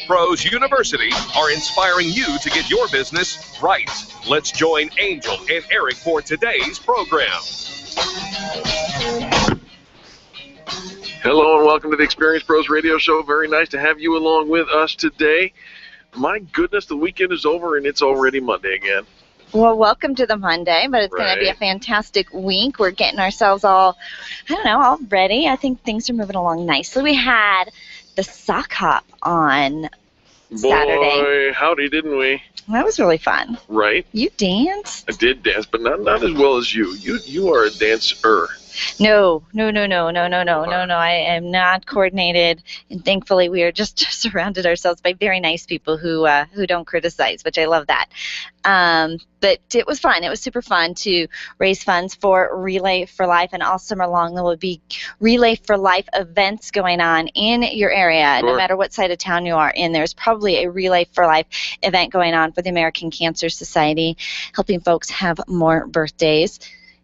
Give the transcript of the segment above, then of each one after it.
Pros University are inspiring you to get your business right. Let's join Angel and Eric for today's program. Hello and welcome to the Experience Pros Radio Show. Very nice to have you along with us today. My goodness, the weekend is over and it's already Monday again. Well, welcome to the Monday, but it's going to be a fantastic week. We're getting ourselves all ready. I think things are moving along nicely. We had the sock hop on Saturday. Boy, howdy, didn't we? That was really fun. Right? You danced? I did dance, but not as well as you. You are a dancer. No. I am not coordinated, and thankfully we are just surrounded ourselves by very nice people who don't criticize, which I love that. But it was fun. It was super fun to raise funds for Relay for Life, and all summer long there will be Relay for Life events going on in your area. Sure. No matter what side of town you are in, there's probably a Relay for Life event going on for the American Cancer Society, helping folks have more birthdays.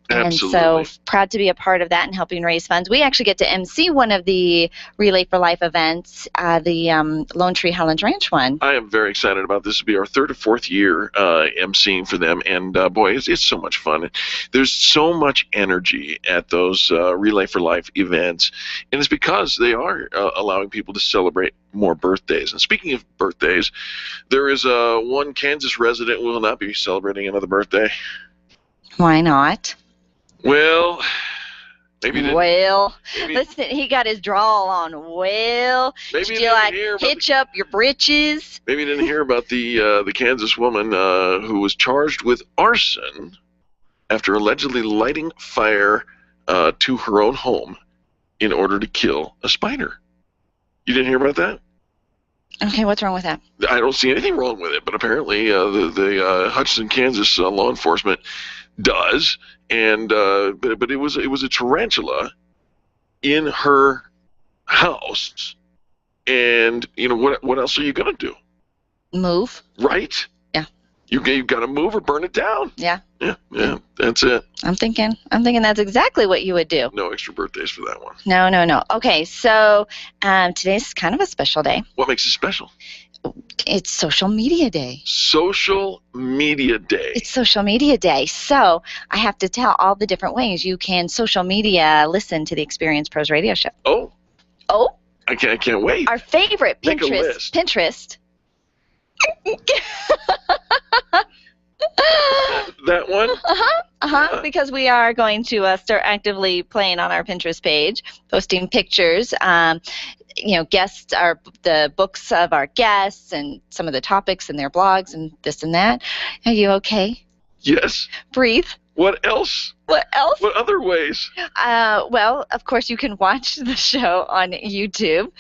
Absolutely. And so proud to be a part of that and helping raise funds. We actually get to MC one of the Relay for Life events, the Lone Tree Highlands Ranch one. I am very excited about this. This will be our third or fourth year MCing for them, and boy, it's so much fun. There's so much energy at those Relay for Life events, and it's because they are allowing people to celebrate more birthdays. And speaking of birthdays, there is one Kansas resident who will not be celebrating another birthday. Why not? Well, maybe didn't. Well, listen, he got his drawl on. Well, maybe did you hitch up your britches? Maybe you didn't hear about the Kansas woman who was charged with arson after allegedly lighting fire to her own home in order to kill a spider. You didn't hear about that? Okay, what's wrong with that? I don't see anything wrong with it, but apparently the Hutchinson, Kansas law enforcement does, and but it was a tarantula in her house, and you know what else are you gonna do? Move. Right? Yeah. You got to move or burn it down. Yeah. Yeah. That's it. I'm thinking that's exactly what you would do. No extra birthdays for that one. No. Okay, so today's kind of a special day. What makes it special? It's Social Media Day. Social Media Day. It's Social Media Day. So I have to tell all the different ways you can social media listen to the Experience Pros Radio Show. Oh. I can't wait. Our favorite Make a list. Pinterest. That one? Because we are going to start actively playing on our Pinterest page, posting pictures. Guests are the books of our guests and some of the topics in their blogs and this and that. Are you okay? Yes. Breathe. What else? What else? What other ways? Well, of course, you can watch the show on YouTube,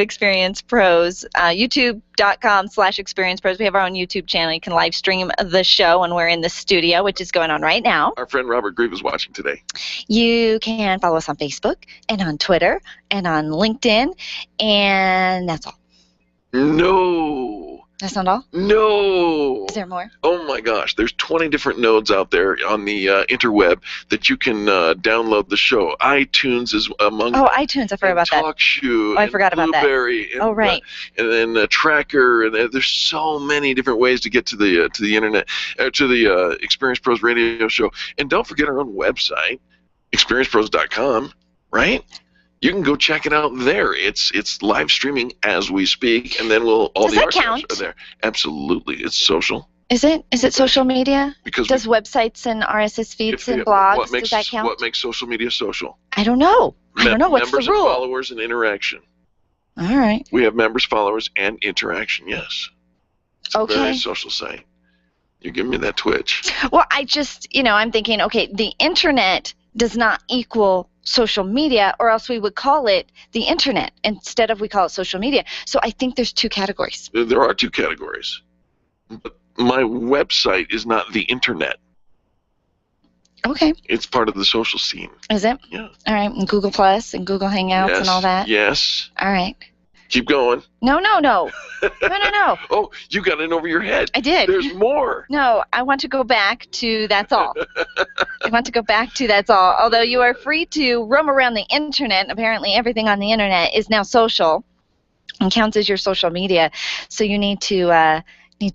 Experience Pros, youtube.com/Experience Pros. We have our own YouTube channel. You can live stream the show when we're in the studio, which is going on right now. Our friend Robert Grieve is watching today. You can follow us on Facebook and on Twitter and on LinkedIn, and that's all. No. That's not all? No. Is there more? Oh my gosh, there's 20 different nodes out there on the interweb that you can download the show. iTunes is among them. Oh, iTunes, I forgot about that. TalkShoe. Oh, I forgot about that. Blueberry. And, right. And then Tracker, and there's so many different ways to get to the internet, to the Experience Pros Radio Show. And don't forget our own website, experiencepros.com, right? You can go check it out there. It's live streaming as we speak, and then all the archives are there. Absolutely, it's social. Is it? Is it social media? Because does websites and RSS feeds and blogs, does that count? What makes social media social? I don't know. What's the rule? Members and followers and interaction. All right. We have members, followers, and interaction. Yes. It's a very social site. You're giving me that twitch. Well, I'm thinking, okay, the internet does not equal social media, or else we would call it the internet instead of we call it social media. So I think there's two categories. There are two categories. But my website is not the internet. Okay. It's part of the social scene. Is it? Yeah. All right. And Google Plus and Google Hangouts and all that? Yes. All right. Keep going. No. No. Oh, you got in over your head. I did. There's more. No, I want to go back to that's all. I want to go back to that's all. Although you are free to roam around the internet, apparently everything on the internet is now social. and counts as your social media. So you need to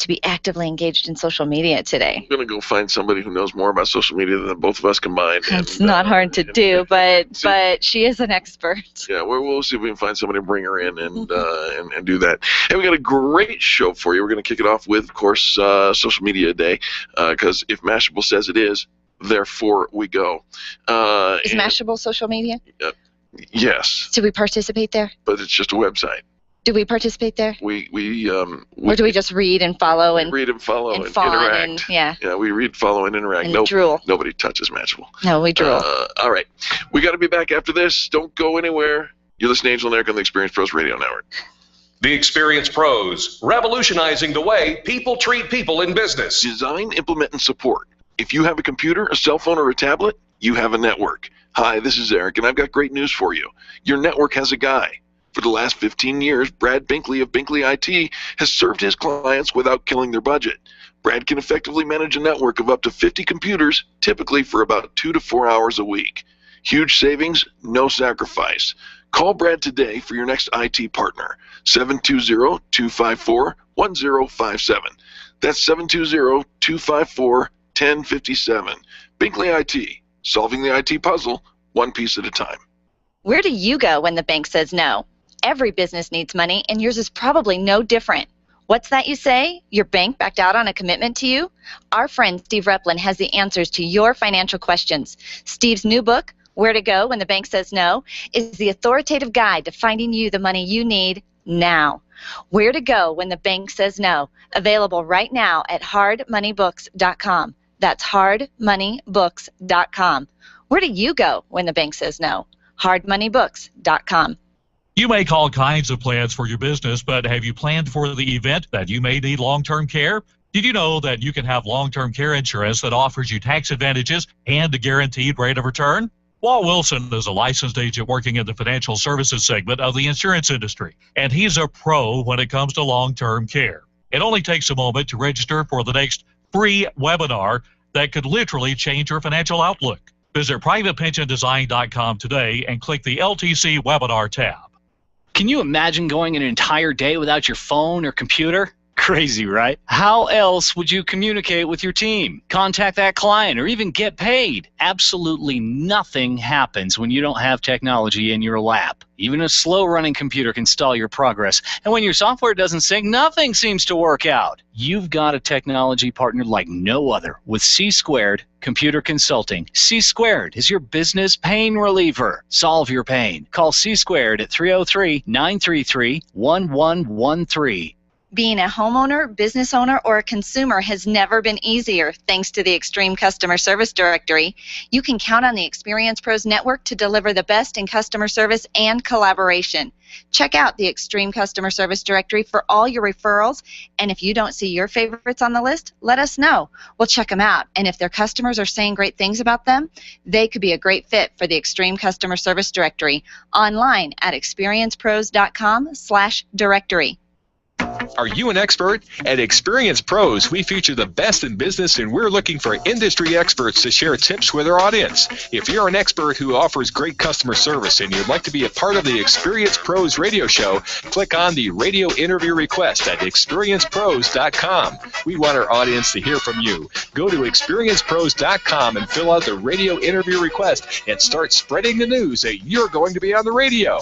be actively engaged in social media today. I'm going to go find somebody who knows more about social media than both of us combined. It's not hard to do, but she is an expert. Yeah, we'll see if we can find somebody to bring her in and do that. Hey, we got a great show for you. We're going to kick it off with, of course, Social Media Day, because if Mashable says it is, therefore we go. Is Mashable social media? Yes. Do we participate there? But it's just a website. Do we participate there? Or do we just read and follow and interact? Yeah, we read, follow, and interact. And drool. Nobody touches Mashable. No, we drool. All right. We got to be back after this. Don't go anywhere. You're listening to Angel and Eric on the Experience Pros Radio Network. The Experience Pros, revolutionizing the way people treat people in business. Design, implement, and support. If you have a computer, a cell phone, or a tablet, you have a network. Hi, this is Eric, and I've got great news for you. Your network has a guy. For the last 15 years, Brad Binkley of Binkley IT has served his clients without killing their budget. Brad can effectively manage a network of up to 50 computers, typically for about 2 to 4 hours a week. Huge savings, no sacrifice. Call Brad today for your next IT partner, 720-254-1057. That's 720-254-1057. Binkley IT, solving the IT puzzle, one piece at a time. Where do you go when the bank says no? Every business needs money, and yours is probably no different. What's that you say? Your bank backed out on a commitment to you? Our friend Steve Replin has the answers to your financial questions. Steve's new book, Where to Go When the Bank Says No, is the authoritative guide to finding you the money you need now. Where to Go When the Bank Says No, available right now at hardmoneybooks.com. That's hardmoneybooks.com. Where do you go when the bank says no? hardmoneybooks.com. You make all kinds of plans for your business, but have you planned for the event that you may need long-term care? Did you know that you can have long-term care insurance that offers you tax advantages and a guaranteed rate of return? Walt Wilson is a licensed agent working in the financial services segment of the insurance industry, and he's a pro when it comes to long-term care. It only takes a moment to register for the next free webinar that could literally change your financial outlook. Visit privatepensiondesign.com today and click the LTC webinar tab. Can you imagine going an entire day without your phone or computer? Crazy, right? How else would you communicate with your team, contact that client, or even get paid? Absolutely nothing happens when you don't have technology in your lap. Even a slow-running computer can stall your progress. And when your software doesn't sync, nothing seems to work out. You've got a technology partner like no other with C-Squared Computer Consulting. C-Squared is your business pain reliever. Solve your pain. Call C-Squared at 303-933-1113. Being a homeowner, business owner, or a consumer has never been easier thanks to the Extreme Customer Service Directory. You can count on the Experience Pros Network to deliver the best in customer service and collaboration. Check out the Extreme Customer Service Directory for all your referrals, and if you don't see your favorites on the list, let us know. We'll check them out, and if their customers are saying great things about them, they could be a great fit for the Extreme Customer Service Directory. Online at experiencepros.com/directory. Are you an expert? At Experience Pros, we feature the best in business, and we're looking for industry experts to share tips with our audience. If you're an expert who offers great customer service and you'd like to be a part of the Experience Pros radio show, click on the radio interview request at experiencepros.com. We want our audience to hear from you. Go to experiencepros.com and fill out the radio interview request and start spreading the news that you're going to be on the radio.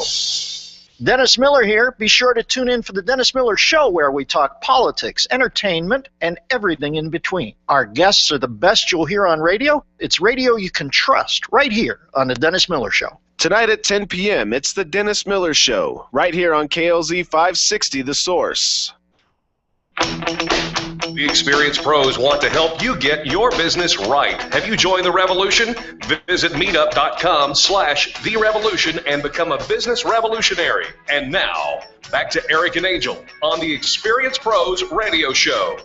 Dennis Miller here. Be sure to tune in for the Dennis Miller Show, where we talk politics, entertainment, and everything in between. Our guests are the best you'll hear on radio. It's radio you can trust right here on the Dennis Miller Show. Tonight at 10 p.m., it's the Dennis Miller Show, right here on KLZ 560, The Source. The Experience Pros want to help you get your business right. Have you joined the revolution? Visit meetup.com/therevolution and become a business revolutionary. And now, back to Eric and Angel on the Experience Pros radio show.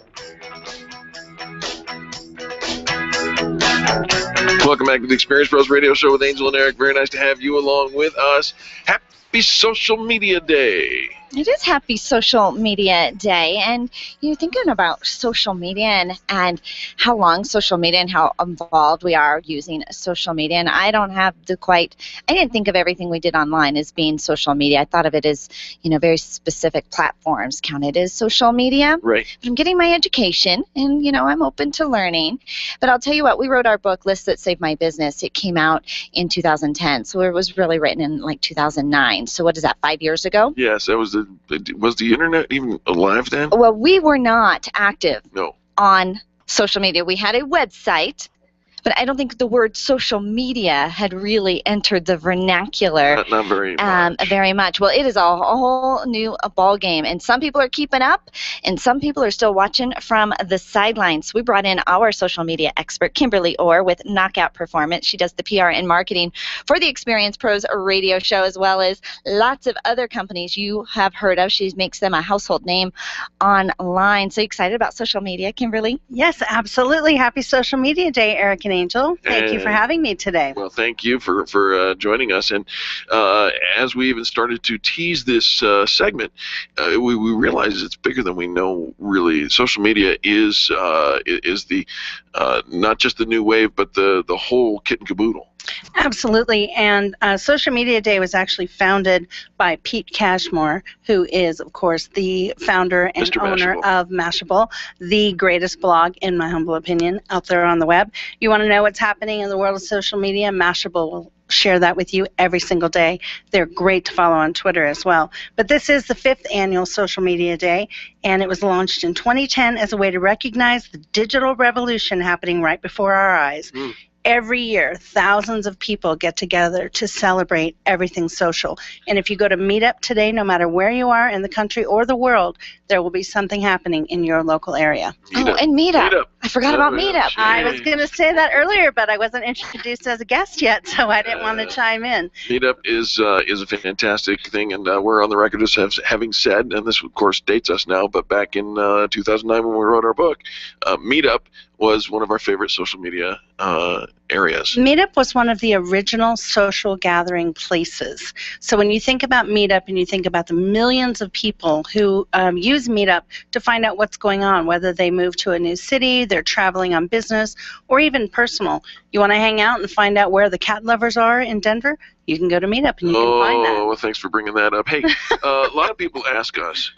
Welcome back to the Experience Pros radio show with Angel and Eric. Very nice to have you along with us. Happy Social Media Day. It is Happy Social Media Day, and you're thinking about social media and how long social media and how involved we are using social media. And I didn't think of everything we did online as being social media. I thought of it as, very specific platforms counted as social media. Right. But I'm getting my education, and, I'm open to learning. But I'll tell you what, we wrote our book, Lists That Saved My Business. It came out in 2010, so it was really written in like 2009. So what is that, 5 years ago? Yes, that was was the internet even alive then? Well, we were not active No. on social media. We had a website, but I don't think the word social media had really entered the vernacular. Not very much. Very much. Well, it is a whole new ball game, and some people are keeping up, and some people are still watching from the sidelines. We brought in our social media expert, Kimberly Orr, with Knockout Performance. She does the PR and marketing for the Experience Pros radio show, as well as lots of other companies you have heard of. She makes them a household name online. So excited about social media, Kimberly? Yes, absolutely. Happy Social Media Day, Eric and Angel. Thank you for having me today. Well, thank you for joining us. And as we even started to tease this segment, we realize it's bigger than we know. Really, social media is the not just the new wave, but the whole kit and caboodle. Absolutely. And Social Media Day was actually founded by Pete Cashmore, who is, of course, the founder and Mr. owner Mashable. of Mashable, the greatest blog, in my humble opinion, out there on the web. You want to know what's happening in the world of social media? Mashable will share that with you every single day. They're great to follow on Twitter as well. But this is the 5th annual Social Media Day, and it was launched in 2010 as a way to recognize the digital revolution happening right before our eyes. Every year, thousands of people get together to celebrate everything social. And if you go to Meetup today, no matter where you are in the country or the world, there will be something happening in your local area. And Meetup. I forgot about Meetup. I was going to say that earlier, but I wasn't introduced as a guest yet, so I didn't want to chime in. Meetup is a fantastic thing, and we're on the record as having said, and this of course dates us now, but back in 2009 when we wrote our book, Meetup was one of our favorite social media areas. Meetup was one of the original social gathering places. So when you think about Meetup and you think about the millions of people who use Meetup to find out what's going on, whether they move to a new city, they're traveling on business, or even personal. You want to hang out and find out where the cat lovers are in Denver? You can go to Meetup and you can find that. Oh, well, thanks for bringing that up. Hey, a lot of people ask us,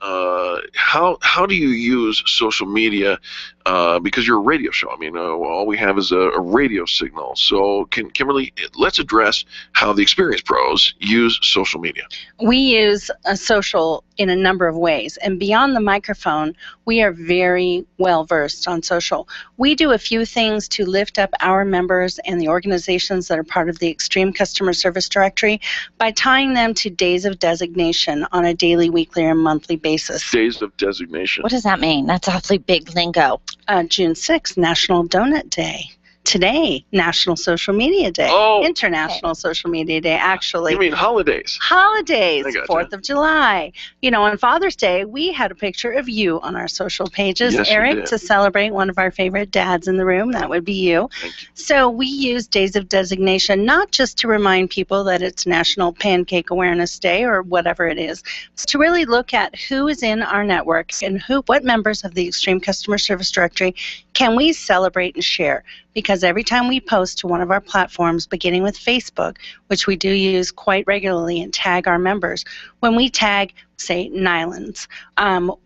how do you use social media? Because you're a radio show. I mean, all we have is a radio signal. So, Kimberly, let's address how the Experience Pros use social media. We use social in a number of ways. And beyond the microphone, we are very well versed on social. We do a few things to lift up our members and the organizations that are part of the Extreme Customer Service Directory by tying them to days of designation on a daily, weekly, or monthly basis. Days of designation. What does that mean? That's awfully big lingo. June 6th, National Donut Day. Today, National Social Media Day. Oh. International Social Media Day, actually. You mean holidays? Holidays, I gotcha. 4th of July. On Father's Day, we had a picture of you on our social pages, Yes, you Eric, did. to celebrate one of our favorite dads in the room. That would be you. Thank you. So we use days of designation not just to remind people that it's National Pancake Awareness Day or whatever it is, it's to really look at who is in our network and what members of the Extreme Customer Service Directory can we celebrate and share. Because every time we post to one of our platforms, beginning with Facebook, which we do use quite regularly and tag our members, when we tag, say, Nylons,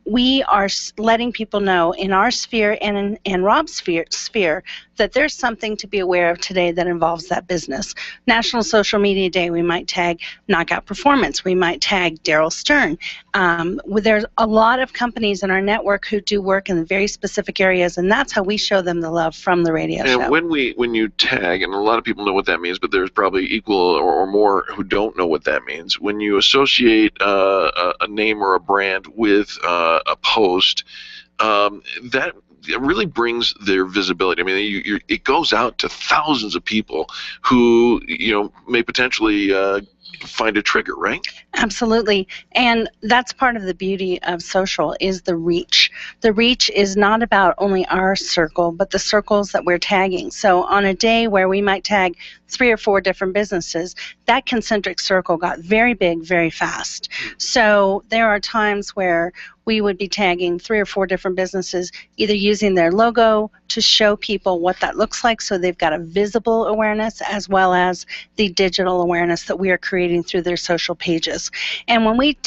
we are letting people know in our sphere and in Rob's sphere that there's something to be aware of today that involves that business. National Social Media Day, we might tag Knockout Performance. We might tag Daryl Stern. There's a lot of companies in our network who do work in very specific areas, and that's how we show them the love from the radio show. And when you tag, and a lot of people know what that means, but there's probably equal or more who don't know what that means. When you associate a name or a brand with a post, that it really brings their visibility. I mean, it goes out to thousands of people who may potentially find a trigger, right? Absolutely. And that's part of the beauty of social is the reach. The reach is not about only our circle, but the circles that we're tagging. So on a day where we might tag 3 or 4 different businesses, that concentric circle got very big very fast. So there are times where we would be tagging 3 or 4 different businesses, either using their logo to show people what that looks like so they've got a visible awareness, as well as the digital awareness that we are creating through their social pages. And when we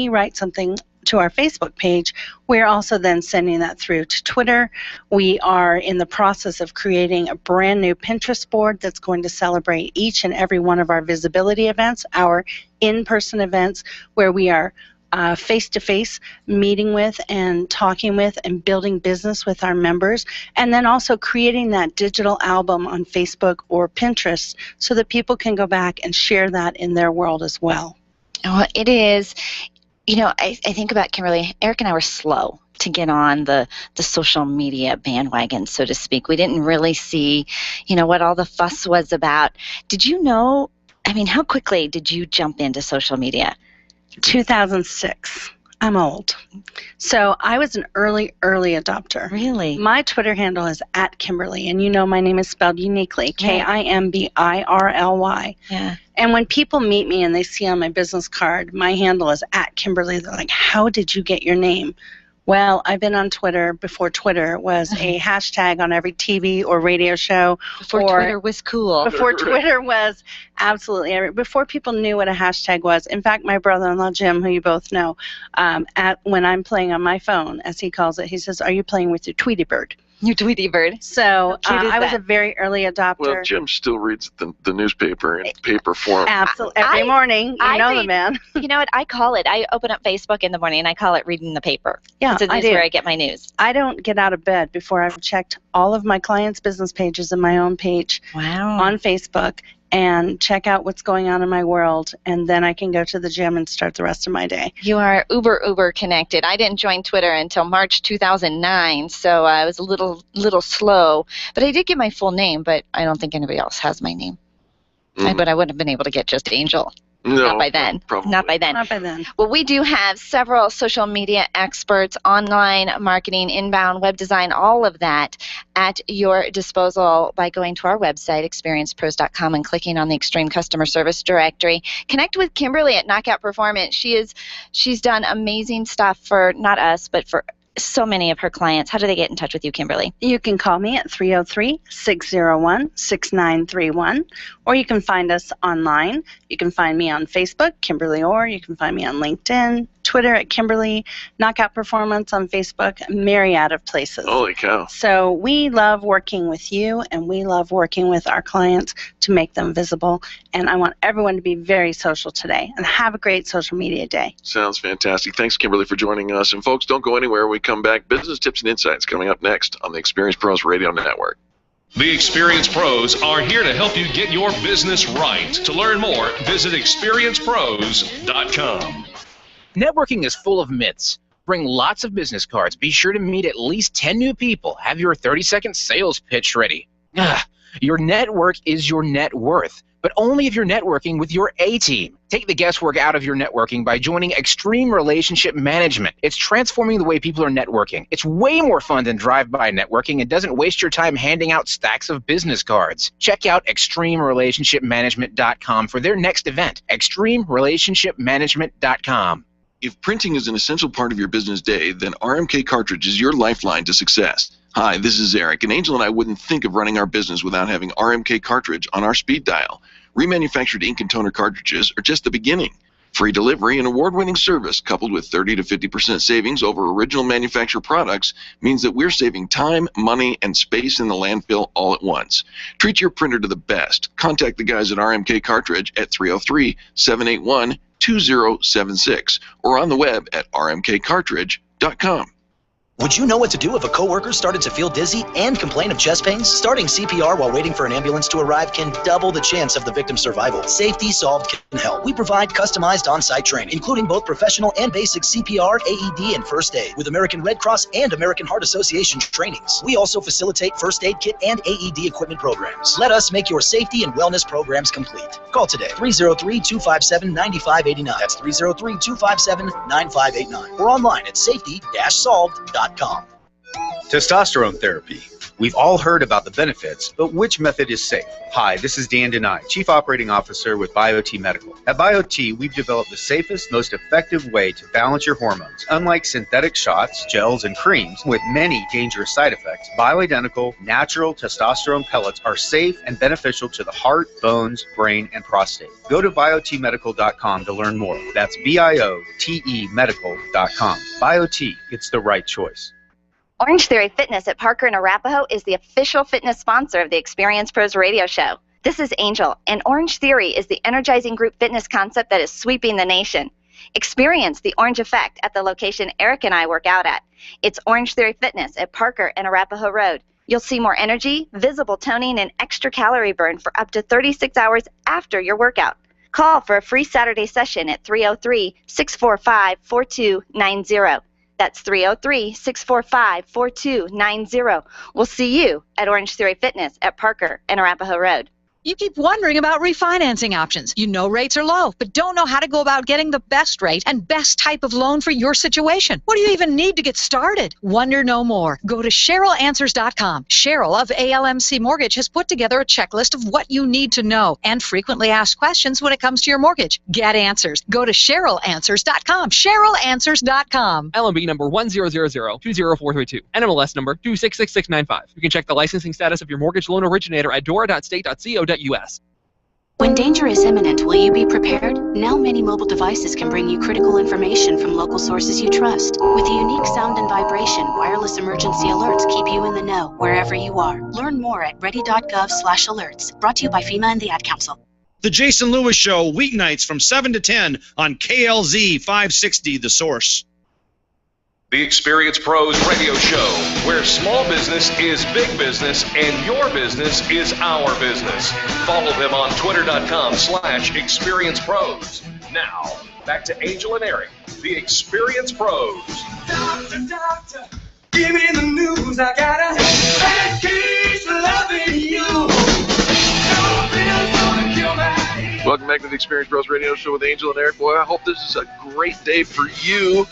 write something to our Facebook page, we're also then sending that through to Twitter. We are in the process of creating a brand new Pinterest board that's going to celebrate each and every one of our visibility events, our in-person events, where we are face-to-face meeting with and talking with and building business with our members, and then also creating that digital album on Facebook or Pinterest so that people can go back and share that in their world as well. Oh, it is. You know, I think about Kimberly. Eric and I were slow to get on the social media bandwagon, so to speak. We didn't really see, what all the fuss was about. Did you know, how quickly did you jump into social media? 2006. I'm old. So I was an early adopter. Really? My Twitter handle is @Kimberly, and my name is spelled uniquely, Kimbirly. Yeah. And when people meet me and they see on my business card, my handle is @Kimberly, they're like, how did you get your name? Well, I've been on Twitter before Twitter was a hashtag on every TV or radio show. Before Twitter was cool. Before Twitter was absolutely, before people knew what a hashtag was. In fact, my brother-in-law, Jim, who you both know, when I'm playing on my phone, as he calls it, he says, are you playing with your Tweety Bird? Your Tweety Bird. So I was a very early adopter. Well, Jim still reads the newspaper in paper form. Absolutely. Every morning. You know the man. You know what? I call it. I open up Facebook in the morning and I call it reading the paper. Yeah, so this is where I get my news. I don't get out of bed before I've checked all of my clients' business pages and my own page on Facebook and check out what's going on in my world, and then I can go to the gym and start the rest of my day. You are uber connected. I didn't join Twitter until March 2009, so I was a little slow. But I did get my full name, but I don't think anybody else has my name. But I wouldn't have been able to get just Angel. No, not by then. Probably. Not by then. Not by then. Well, we do have several social media experts, online marketing, inbound, web design, all of that at your disposal by going to our website, experiencepros.com, and clicking on the Extreme Customer Service directory. Connect with Kimberly at Knockout Performance. She's done amazing stuff for not us, but for so many of her clients. How do they get in touch with you, Kimberly? You can call me at 303-601-6931, or you can find us online. You can find me on Facebook, Kimberly Orr. You can find me on LinkedIn, Twitter at Kimberly, Knockout Performance on Facebook, a myriad of places. Holy cow. So we love working with you, and we love working with our clients to make them visible. And I want everyone to be very social today, and have a great social media day. Sounds fantastic. Thanks, Kimberly, for joining us. And folks, don't go anywhere. When we come back, business tips and insights coming up next on the Experience Pros Radio Network. The Experience Pros are here to help you get your business right. To learn more, visit experiencepros.com. Networking is full of myths. Bring lots of business cards. Be sure to meet at least 10 new people. Have your 30-second sales pitch ready. Your network is your net worth, but only if you're networking with your A-team. Take the guesswork out of your networking by joining Extreme Relationship Management. It's transforming the way people are networking. It's way more fun than drive-by networking and doesn't waste your time handing out stacks of business cards. Check out extremerelationshipmanagement.com for their next event, extremerelationshipmanagement.com. If printing is an essential part of your business day, then RMK Cartridge is your lifeline to success. Hi, this is Eric, and Angel and I wouldn't think of running our business without having RMK Cartridge on our speed dial. Remanufactured ink and toner cartridges are just the beginning. Free delivery and award-winning service coupled with 30 to 50% savings over original manufacturer products means that we're saving time, money, and space in the landfill all at once. Treat your printer to the best. Contact the guys at RMK Cartridge at 303-781-2076 or on the web at rmkcartridge.com. Would you know what to do if a coworker started to feel dizzy and complain of chest pains? Starting CPR while waiting for an ambulance to arrive can double the chance of the victim's survival. Safety Solved can help. We provide customized on-site training, including both professional and basic CPR, AED, and first aid, with American Red Cross and American Heart Association trainings. We also facilitate first aid kit and AED equipment programs. Let us make your safety and wellness programs complete. Call today, 303-257-9589. That's 303-257-9589. Or online at safety-solved.com. Testosterone therapy. We've all heard about the benefits, but which method is safe? Hi, this is Dan Denai, Chief Operating Officer with BioT Medical. At BioT, we've developed the safest, most effective way to balance your hormones. Unlike synthetic shots, gels, and creams with many dangerous side effects, bioidentical, natural testosterone pellets are safe and beneficial to the heart, bones, brain, and prostate. Go to biotmedical.com to learn more. That's BIOTE medical.com. BioT, it's the right choice. Orange Theory Fitness at Parker and Arapahoe is the official fitness sponsor of the Experience Pros radio show. This is Angel, and Orange Theory is the energizing group fitness concept that is sweeping the nation. Experience the orange effect at the location Eric and I work out at. It's Orange Theory Fitness at Parker and Arapahoe Road. You'll see more energy, visible toning, and extra calorie burn for up to 36 hours after your workout. Call for a free Saturday session at 303-645-4290. That's 303-645-4290. We'll see you at Orange Theory Fitness at Parker and Arapahoe Road. You keep wondering about refinancing options. You know rates are low, but don't know how to go about getting the best rate and best type of loan for your situation. What do you even need to get started? Wonder no more. Go to CherylAnswers.com. Cheryl of ALMC Mortgage has put together a checklist of what you need to know and frequently asked questions when it comes to your mortgage. Get answers. Go to CherylAnswers.com. CherylAnswers.com. LMB number 100020432. NMLS number 266695. You can check the licensing status of your mortgage loan originator at dora.state.co.us. When danger is imminent, will you be prepared? Now many mobile devices can bring you critical information from local sources you trust. With the unique sound and vibration, wireless emergency alerts keep you in the know wherever you are. Learn more at ready.gov/alerts. Brought to you by FEMA and the Ad Council. The Jason Lewis Show, weeknights from 7 to 10 on KLZ 560, The Source. The Experience Pros radio show, where small business is big business and your business is our business. Follow them on twitter.com/experiencepros. Now, back to Angel and Eric, the Experience Pros. Doctor, give me the news. I gotta keep loving you. Welcome back to the Experience Pros Radio Show with Angel and Eric. Boy, I hope this is a great day for you.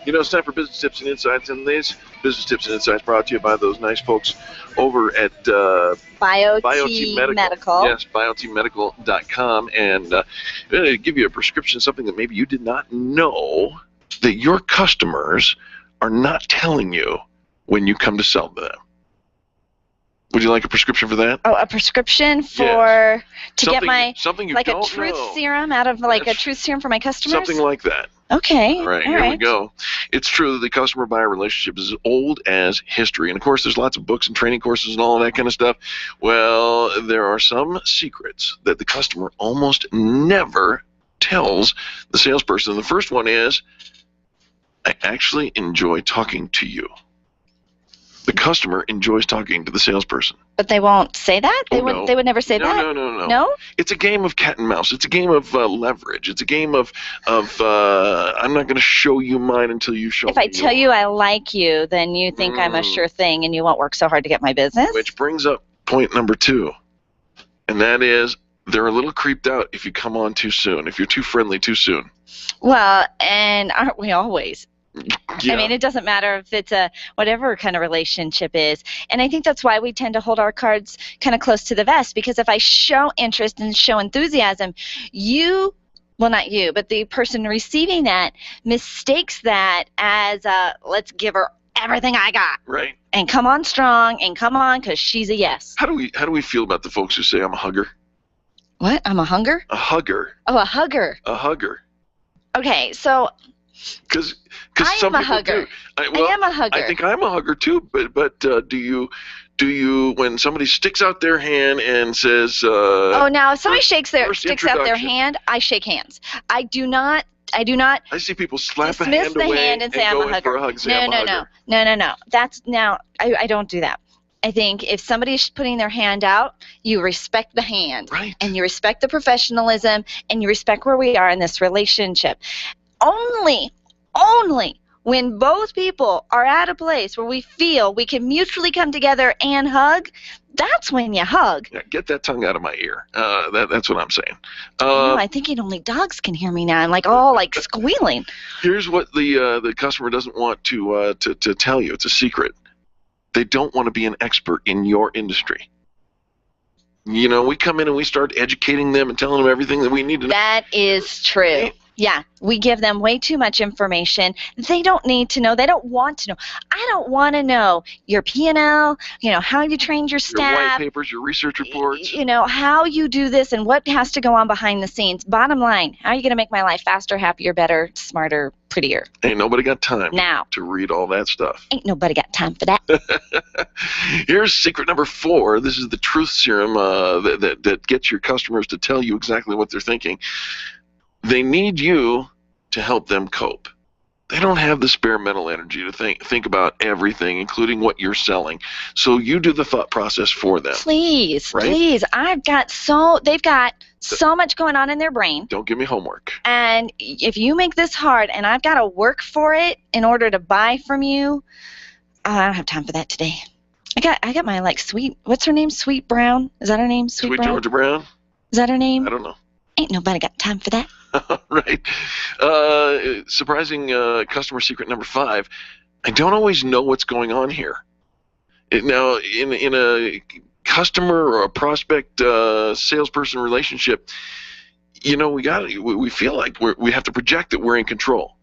You know, it's time for Business Tips and Insights, and these Business Tips and Insights brought to you by those nice folks over at BioT Medical. Yes, biotmedical.com. And I'm going to give you a prescription, something that maybe you did not know that your customers are not telling you when you come to sell to them. Would you like a prescription for that? Oh, a prescription for Yes. to get my something you like don't a truth know. serum out of like a truth serum for my customers? Something like that. Okay. All right, here we go. It's true that the customer-buyer relationship is as old as history. And, of course, there's lots of books and training courses and all of that kind of stuff. Well, there are some secrets that the customer almost never tells the salesperson. The first one is, I actually enjoy talking to you. The customer enjoys talking to the salesperson. But they won't say that? They no. They would never say that? No. No? It's a game of cat and mouse. It's a game of leverage. It's a game of I'm not going to show you mine until you show me If I tell you I like you, then you think I'm a sure thing and you won't work so hard to get my business? Which brings up point number 2. And that is, they're a little creeped out if you come on too soon, if you're too friendly too soon. Well, and aren't we always? Yeah. I mean, it doesn't matter if it's a whatever kind of relationship is. And I think that's why we tend to hold our cards kind of close to the vest, because if I show interest and show enthusiasm, well, not you, but the person receiving that mistakes that as let's give her everything I got. Right. And come on strong and come on because she's a yes. How do we feel about the folks who say I'm a hugger? What? I'm a hugger? A hugger. Oh, a hugger. A hugger. Okay, so Because I some am a people hugger. do. I am a hugger. I think I'm a hugger too. But do you when somebody sticks out their hand and says? Now if somebody sticks out their introduction. hand, I shake hands. I do not. I see people slap a dismiss hand the away hand and say I'm go a in hugger. for a hug. Say, I'm a hugger. No. That's I don't do that. I think if somebody's putting their hand out, you respect the hand. Right. And you respect the professionalism and you respect where we are in this relationship. Only when both people are at a place where we feel we can mutually come together and hug, that's when you hug. Yeah, get that tongue out of my ear. That's what I'm saying. No, I think only dogs can hear me now. I'm like squealing. Here's what the customer doesn't want to tell you. It's a secret. They don't want to be an expert in your industry. We come in and we start educating them and telling them everything that we need to know. That is true. Yeah, we give them way too much information. They don't need to know. They don't want to know. I don't want to know your P&L, how you trained your staff. Your white papers, your research reports. How you do this and what has to go on behind the scenes. Bottom line, how are you going to make my life faster, happier, better, smarter, prettier? Ain't nobody got time now to read all that stuff. Ain't nobody got time for that. Here's secret number 4. This is the truth serum that gets your customers to tell you exactly what they're thinking. They need you to help them cope. They don't have the spare mental energy to think about everything, including what you're selling. So you do the thought process for them. Please, right? Please. They've got so much going on in their brain. Don't give me homework. And if you make this hard and I've got to work for it in order to buy from you, I don't have time for that today. I got my sweet, what's her name? Sweet Brown? Is that her name? Sweet Brown? Georgia Brown? Is that her name? I don't know. Ain't nobody got time for that. Right. Surprising customer secret number 5. I don't always know what's going on here. Now, in a customer or a prospect salesperson relationship, we feel like we have to project that we're in control.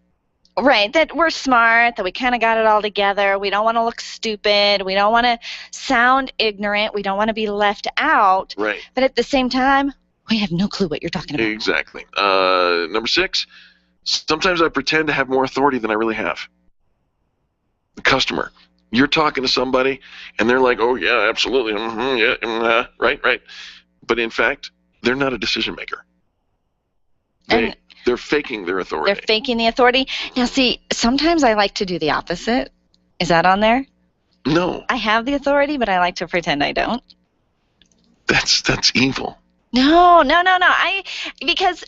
Right, that we're smart, that we kind of got it all together. We don't want to look stupid. We don't want to sound ignorant. We don't want to be left out. Right. But at the same time, we have no clue what you're talking about. Exactly. Number 6, sometimes I pretend to have more authority than I really have. The customer. You're talking to somebody, and they're like, oh, yeah, absolutely, right. But in fact, they're not a decision maker. They're faking their authority. They're faking the authority. Now, see, sometimes I like to do the opposite. Is that on there? No. I have the authority, but I like to pretend I don't. That's evil. No. Because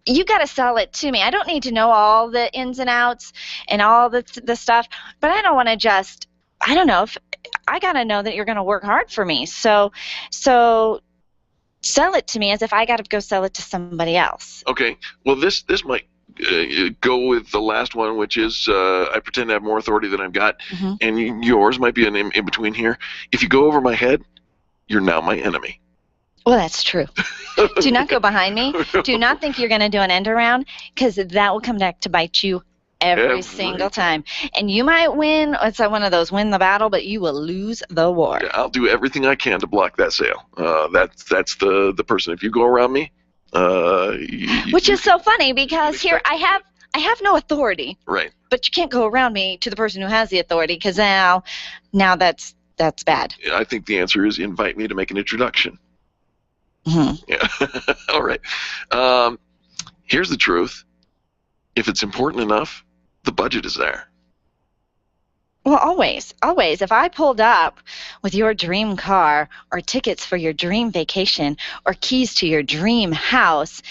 you got to sell it to me. I don't need to know all the ins and outs and all the stuff, but I don't want to just, I don't know, if I got to know that you're going to work hard for me. So sell it to me as if I got to go sell it to somebody else. Okay. Well, this might go with the last one, which is I pretend to have more authority than I've got, and yours might be an in between here. If you go over my head, you're now my enemy. Well, that's true. Do not go behind me. Do not think you're going to do an end around, because that will come back to bite you every single time. And you might win. It's one of those win the battle, but you will lose the war. Yeah, I'll do everything I can to block that sale. That's the person. If you go around me, which is so funny because here I have no authority. Right. But you can't go around me to the person who has the authority, because now that's bad. I think the answer is invite me to make an introduction. Yeah. All right. Here's the truth. If it's important enough, the budget is there. Well, always. If I pulled up with your dream car or tickets for your dream vacation or keys to your dream house,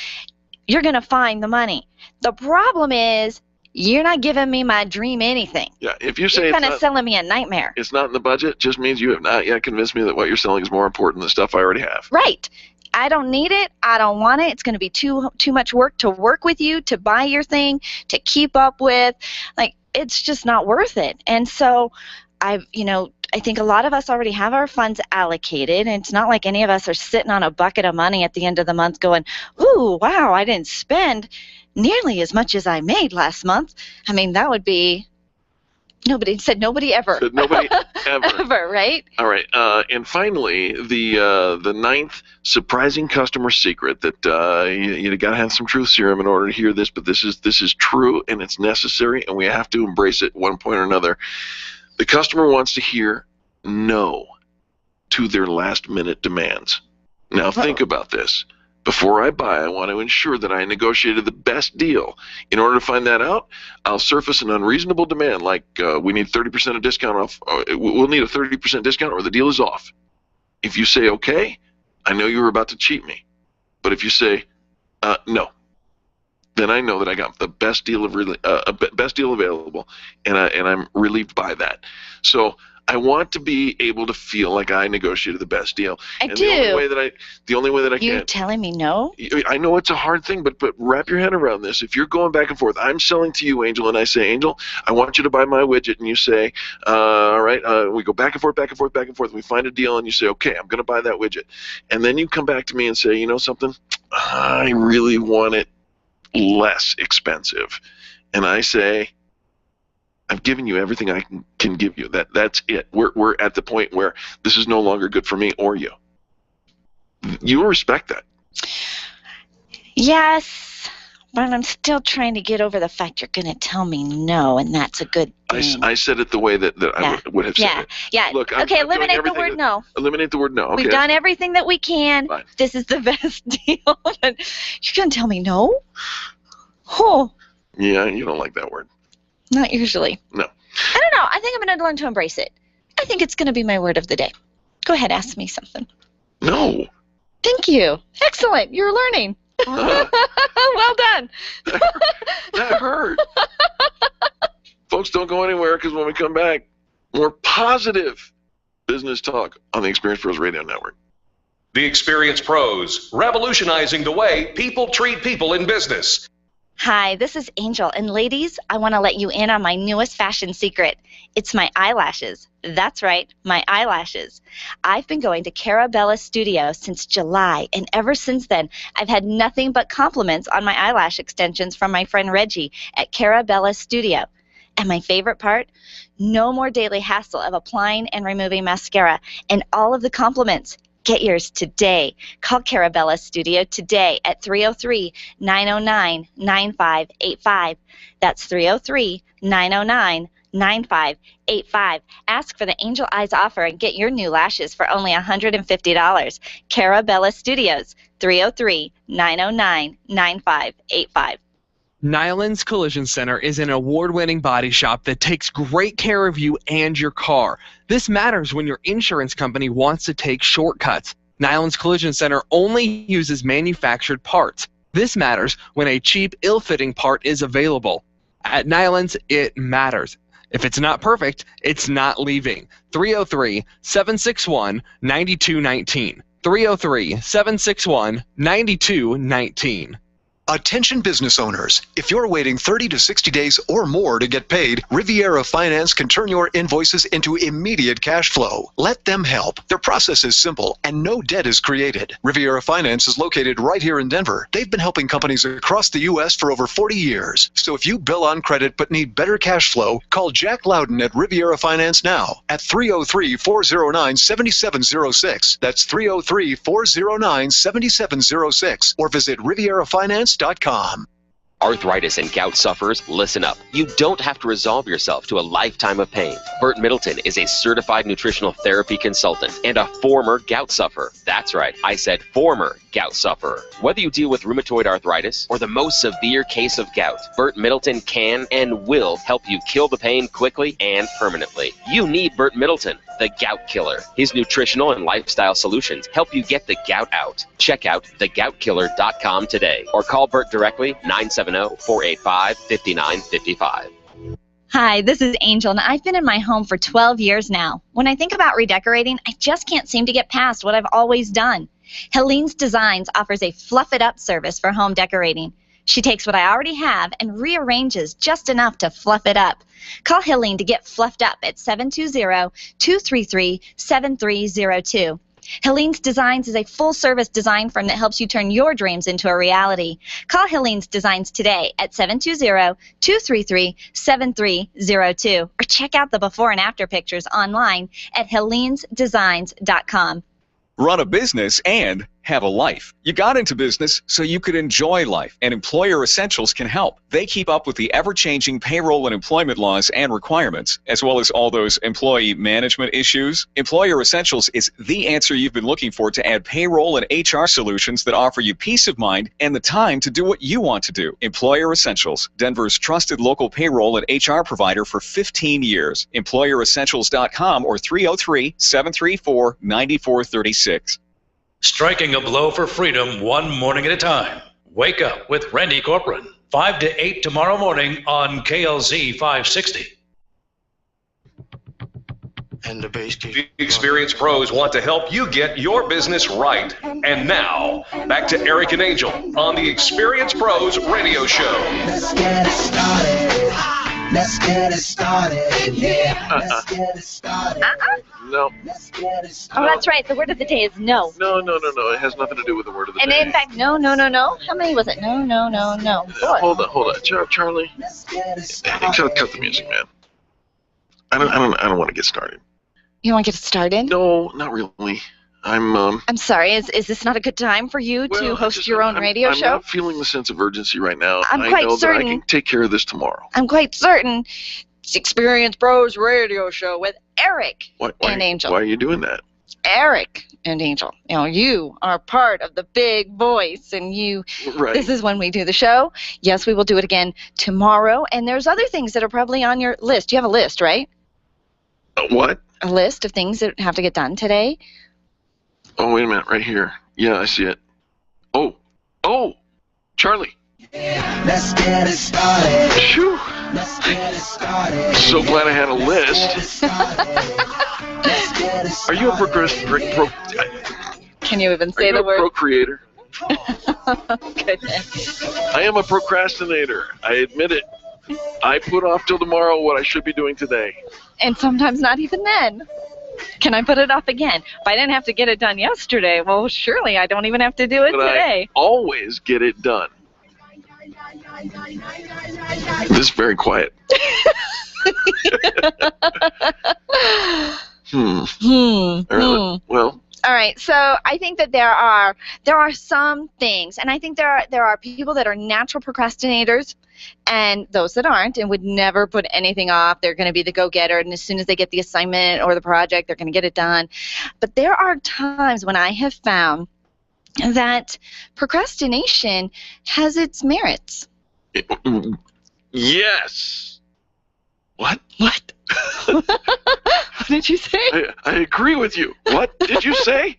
you're going to find the money. The problem is you're not giving me my dream anything. Yeah, if you say you're kind of selling me a nightmare. It's not in the budget, just means you have not yet convinced me that what you're selling is more important than the stuff I already have. Right. I don't need it. I don't want it. It's going to be too much work to work with you, to buy your thing, to keep up with. It's just not worth it. And so I think a lot of us already have our funds allocated, and it's not like any of us are sitting on a bucket of money at the end of the month going, ooh, wow, I didn't spend nearly as much as I made last month. I mean, that would be nobody ever. Said nobody ever. Ever, right? All right. And finally, the 9th surprising customer secret that you got to have some truth serum in order to hear this, but this is true and it's necessary, and we have to embrace it at one point or another. The customer wants to hear no to their last-minute demands. Now, think about this. Before I buy, I want to ensure that I negotiated the best deal. In order to find that out, I'll surface an unreasonable demand, like we need 30% of discount off. We'll need a 30% discount, or the deal is off. If you say okay, I know you were about to cheat me. But if you say no, then I know that I got the best deal best deal available, and I'm relieved by that. So I want to be able to feel like I negotiated the best deal. I do. The only way that I You're can. telling me no? I know it's a hard thing, but wrap your head around this. If you're going back and forth, I'm selling to you, Angel, and I say, Angel, I want you to buy my widget, and you say, all right. We go back and forth, back and forth, back and forth. And we find a deal, and you say, okay, I'm going to buy that widget. And then you come back to me and say, you know something? I really want it less expensive. And I say, I've given you everything I can give you. That's it. We're at the point where this is no longer good for me or you. You respect that. Yes, but I'm still trying to get over the fact you're going to tell me no, and that's a good thing. I said it the way that I would have said it. Yeah. Look, okay, I'm doing eliminate the everything word no. Eliminate the word no. Okay. We've done everything that we can. Fine. This is the best deal. But you're going to tell me no? Oh. Yeah, you don't like that word. Not usually. No. I don't know. I think I'm going to learn to embrace it. I think it's going to be my word of the day. Go ahead, ask me something. No. Thank you. Excellent. You're learning. Well done. That hurt. Folks, don't go anywhere, because when we come back, more positive business talk on the Experience Pros Radio Network. The Experience Pros, revolutionizing the way people treat people in business. Hi, this is Angel, and ladies, I want to let you in on my newest fashion secret. It's my eyelashes. That's right, my eyelashes. I've been going to Carabella Studio since July, and ever since then, I've had nothing but compliments on my eyelash extensions from my friend Reggie at Carabella Studio. And my favorite part? No more daily hassle of applying and removing mascara, and all of the compliments. Get yours today. Call Carabella Studio today at 303-909-9585. That's 303-909-9585. Ask for the Angel Eyes offer and get your new lashes for only $150. Carabella Studios, 303-909-9585. Nyland's Collision Center is an award-winning body shop that takes great care of you and your car. This matters when your insurance company wants to take shortcuts. Nyland's Collision Center only uses manufactured parts. This matters when a cheap, ill-fitting part is available. At Nyland's, it matters. If it's not perfect, it's not leaving. 303-761-9219. 303-761-9219. Attention business owners, if you're waiting 30 to 60 days or more to get paid, Riviera Finance can turn your invoices into immediate cash flow. Let them help. Their process is simple and no debt is created. Riviera Finance is located right here in Denver. They've been helping companies across the U.S. for over 40 years. So if you bill on credit but need better cash flow, call Jack Loudon at Riviera Finance now at 303-409-7706. That's 303-409-7706. Or visit RivieraFinance.com. Arthritis and gout sufferers, listen up. You don't have to resolve yourself to a lifetime of pain. Burt Middleton is a certified nutritional therapy consultant and a former gout sufferer. That's right, I said former gout sufferer. Whether you deal with rheumatoid arthritis or the most severe case of gout, Burt Middleton can and will help you kill the pain quickly and permanently. You need Burt Middleton, the gout killer. His nutritional and lifestyle solutions help you get the gout out. Check out thegoutkiller.com today or call Burt directly 970-485-5955. Hi, this is Angel, and I've been in my home for 12 years now. When I think about redecorating, I just can't seem to get past what I've always done. Helene's Designs offers a fluff-it-up service for home decorating. She takes what I already have and rearranges just enough to fluff it up. Call Helene to get fluffed up at 720-233-7302. Helene's Designs is a full-service design firm that helps you turn your dreams into a reality. Call Helene's Designs today at 720-233-7302 or check out the before and after pictures online at helenesdesigns.com. Run a business and have a life. You got into business so you could enjoy life, and Employer Essentials can help. They keep up with the ever-changing payroll and employment laws and requirements, as well as all those employee management issues. Employer Essentials is the answer you've been looking for to add payroll and HR solutions that offer you peace of mind and the time to do what you want to do. Employer Essentials, Denver's trusted local payroll and HR provider for 15 years. EmployerEssentials.com or 303-734-9436. Striking a blow for freedom one morning at a time. Wake up with Randy Corcoran. 5 to 8 tomorrow morning on KLZ 560. And the bass keeps. The experienced pros want to help you get your business right. And now, back to Eric and Angel on the Experienced Pros Radio Show. Let's get it started. Let's get it started. Yeah. Let's get it started. No. Oh, that's right. The word of the day is no. No. It has nothing to do with the word of the And day. in fact, no. How many was it? No. Four. Hold on. Charlie. Cut the music, man. I don't want to get started. You want to get started? No, not really. I'm sorry. Is this not a good time for you to host your own radio show? I'm not feeling the sense of urgency right now. I'm I quite know certain. that I can take care of this tomorrow. I'm quite certain. It's Experienced Pros Radio Show with Eric and Angel. Why are you doing that? Eric and Angel. You know, you are part of the big voice, and Right. This is when we do the show. Yes, we will do it again tomorrow. And there's other things that are probably on your list. You have a list, right? What? A list of things that have to get done today. Oh, wait a minute, right here. Yeah, I see it. Oh, Charlie. Let's get it started. Phew. Let's get it started. So glad I had a list. Are you a Can you even say the word? procreator? Goodness. I am a procrastinator. I admit it. I put off till tomorrow what I should be doing today. And sometimes not even then. Can I put it off again? If I didn't have to get it done yesterday, well, surely I don't even have to do it But today. I always get it done. This is very quiet. All right, well. All right, so I think that there are some things, and I think there are people that are natural procrastinators, and those that aren't, and would never put anything off. They're going to be the go-getter, and as soon as they get the assignment or the project, they're going to get it done. But there are times when I have found that procrastination has its merits. Yes. What? What? What did you say? I agree with you. What did you say?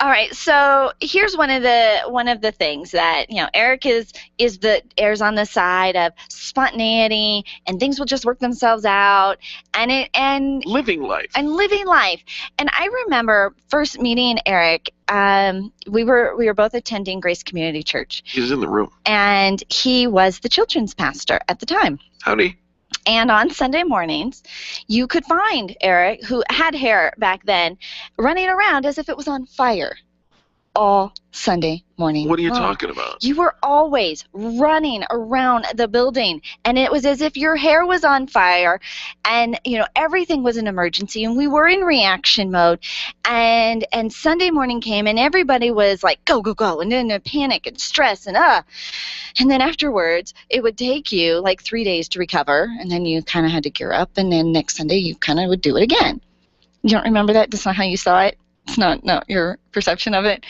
All right, so here's one of the things that, Eric errs on the side of spontaneity, and things will just work themselves out, and living life. And I remember first meeting Eric. We were both attending Grace Community Church. He's in the room. And he was the children's pastor at the time. Howdy. And on Sunday mornings, you could find Eric, who had hair back then, running around as if it was on fire all Sunday morning. What are you talking about? You were always running around the building, and it was as if your hair was on fire, and everything was an emergency, and we were in reaction mode. And Sunday morning came, and everybody was like, go, and in a panic and stress and And then afterwards, it would take you like 3 days to recover, and then you kind of had to gear up, and then next Sunday you kind of would do it again. You don't remember that? That's not how you saw it? It's not your perception of it?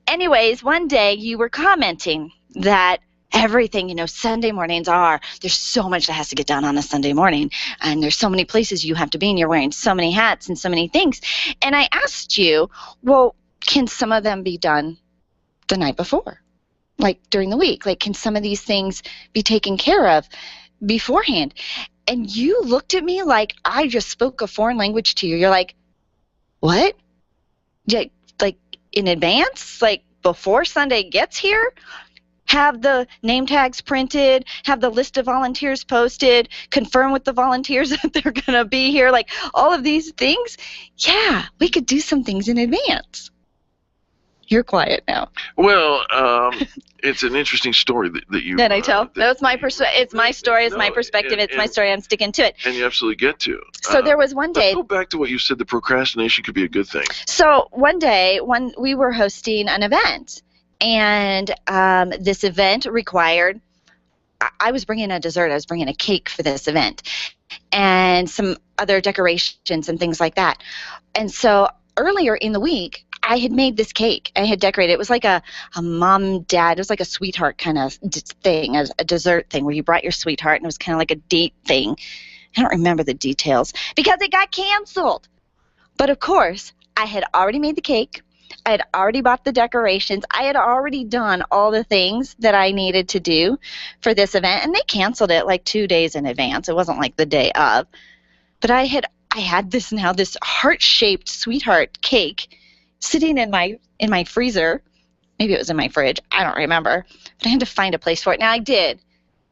Anyways, one day you were commenting that everything, Sunday mornings there's so much that has to get done on a Sunday morning, and there's so many places you have to be, and you're wearing so many hats and so many things. And I asked you, well, can some of them be done the night before? Like during the week? Like, can some of these things be taken care of beforehand? And you looked at me like I just spoke a foreign language to you. You're like, what? Yeah, like in advance? Like before Sunday gets here? Have the name tags printed, have the list of volunteers posted, confirm with the volunteers that they're going to be here, like all of these things? Yeah, we could do some things in advance. You're quiet now. Well, it's an interesting story that you... Did I tell? That was my it's my story, it's my perspective, it's my story, I'm sticking to it. And you absolutely get to. So there was one day... Let's go back to what you said, the procrastination could be a good thing. So one day, when we were hosting an event, and this event required... I was bringing a dessert, I was bringing a cake for this event, and some other decorations and things like that. And so earlier in the week, I had made this cake. I had decorated. It was like a mom, dad. It was like a sweetheart kind of thing, a dessert thing where you brought your sweetheart, and it was kind of like a date thing. I don't remember the details because it got canceled. But of course, I had already made the cake. I had already bought the decorations. I had already done all the things that I needed to do for this event, and they canceled it like 2 days in advance. It wasn't like the day of. But I had this heart-shaped sweetheart cake sitting in my freezer. Maybe it was in my fridge. I don't remember. But I had to find a place for it. Now I did.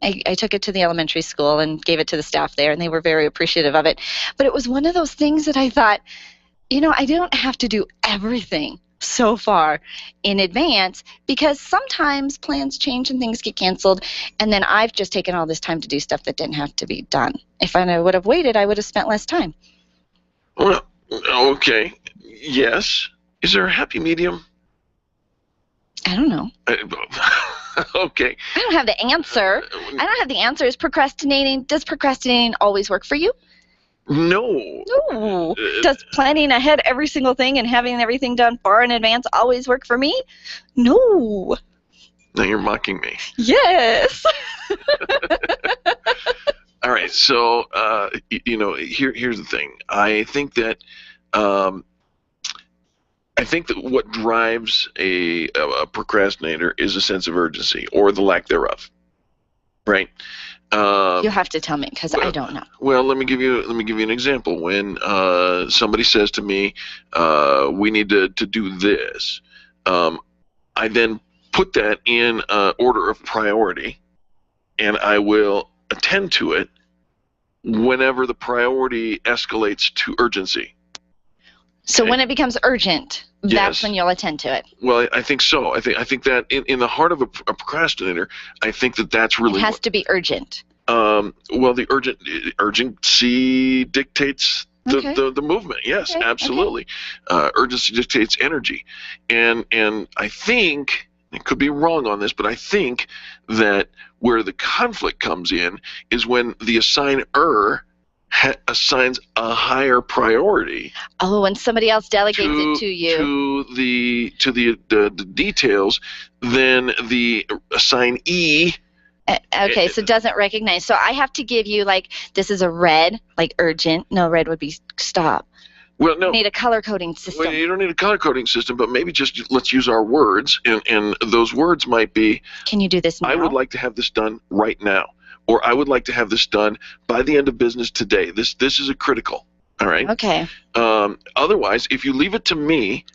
I took it to the elementary school and gave it to the staff there, and they were very appreciative of it. But it was one of those things that I thought, I don't have to do everything so far in advance, because sometimes plans change and things get canceled, and then I've just taken all this time to do stuff that didn't have to be done. If I would have waited, I would have spent less time. Well, okay. Yes. Is there a happy medium? I don't know. Okay. I don't have the answer. I don't have the answer. Does procrastinating always work for you? No. No. Does planning ahead every single thing and having everything done far in advance always work for me? No. Now you're mocking me. Yes. All right. So, here's the thing. I think that what drives a procrastinator is a sense of urgency or the lack thereof. Right. You have to tell me, because I don't know. Well, let me give you an example. When somebody says to me, "We need to do this," I then put that in order of priority, and I will attend to it whenever the priority escalates to urgency. So when it becomes urgent, that's when you'll attend to it. Well, I think so. I think that in the heart of a procrastinator, I think that's really it has to be urgent. Well, the urgency dictates the movement. Yes, Okay, absolutely. Urgency dictates energy, and I think, I could be wrong on this, but I think that where the conflict comes in is when the assigner assigns a higher priority. Oh, when somebody else delegates it to you. To the details, then the assignee. Okay, so doesn't recognize. So I have to give you, this is a red, urgent. No, red would be stop. Well, no. You need a color coding system. Well, you don't need a color coding system, but maybe just let's use our words, and those words might be. Can you do this now? I would like to have this done right now. Or I would like to have this done by the end of business today. This is a critical. All right. Okay. Otherwise, if you leave it to me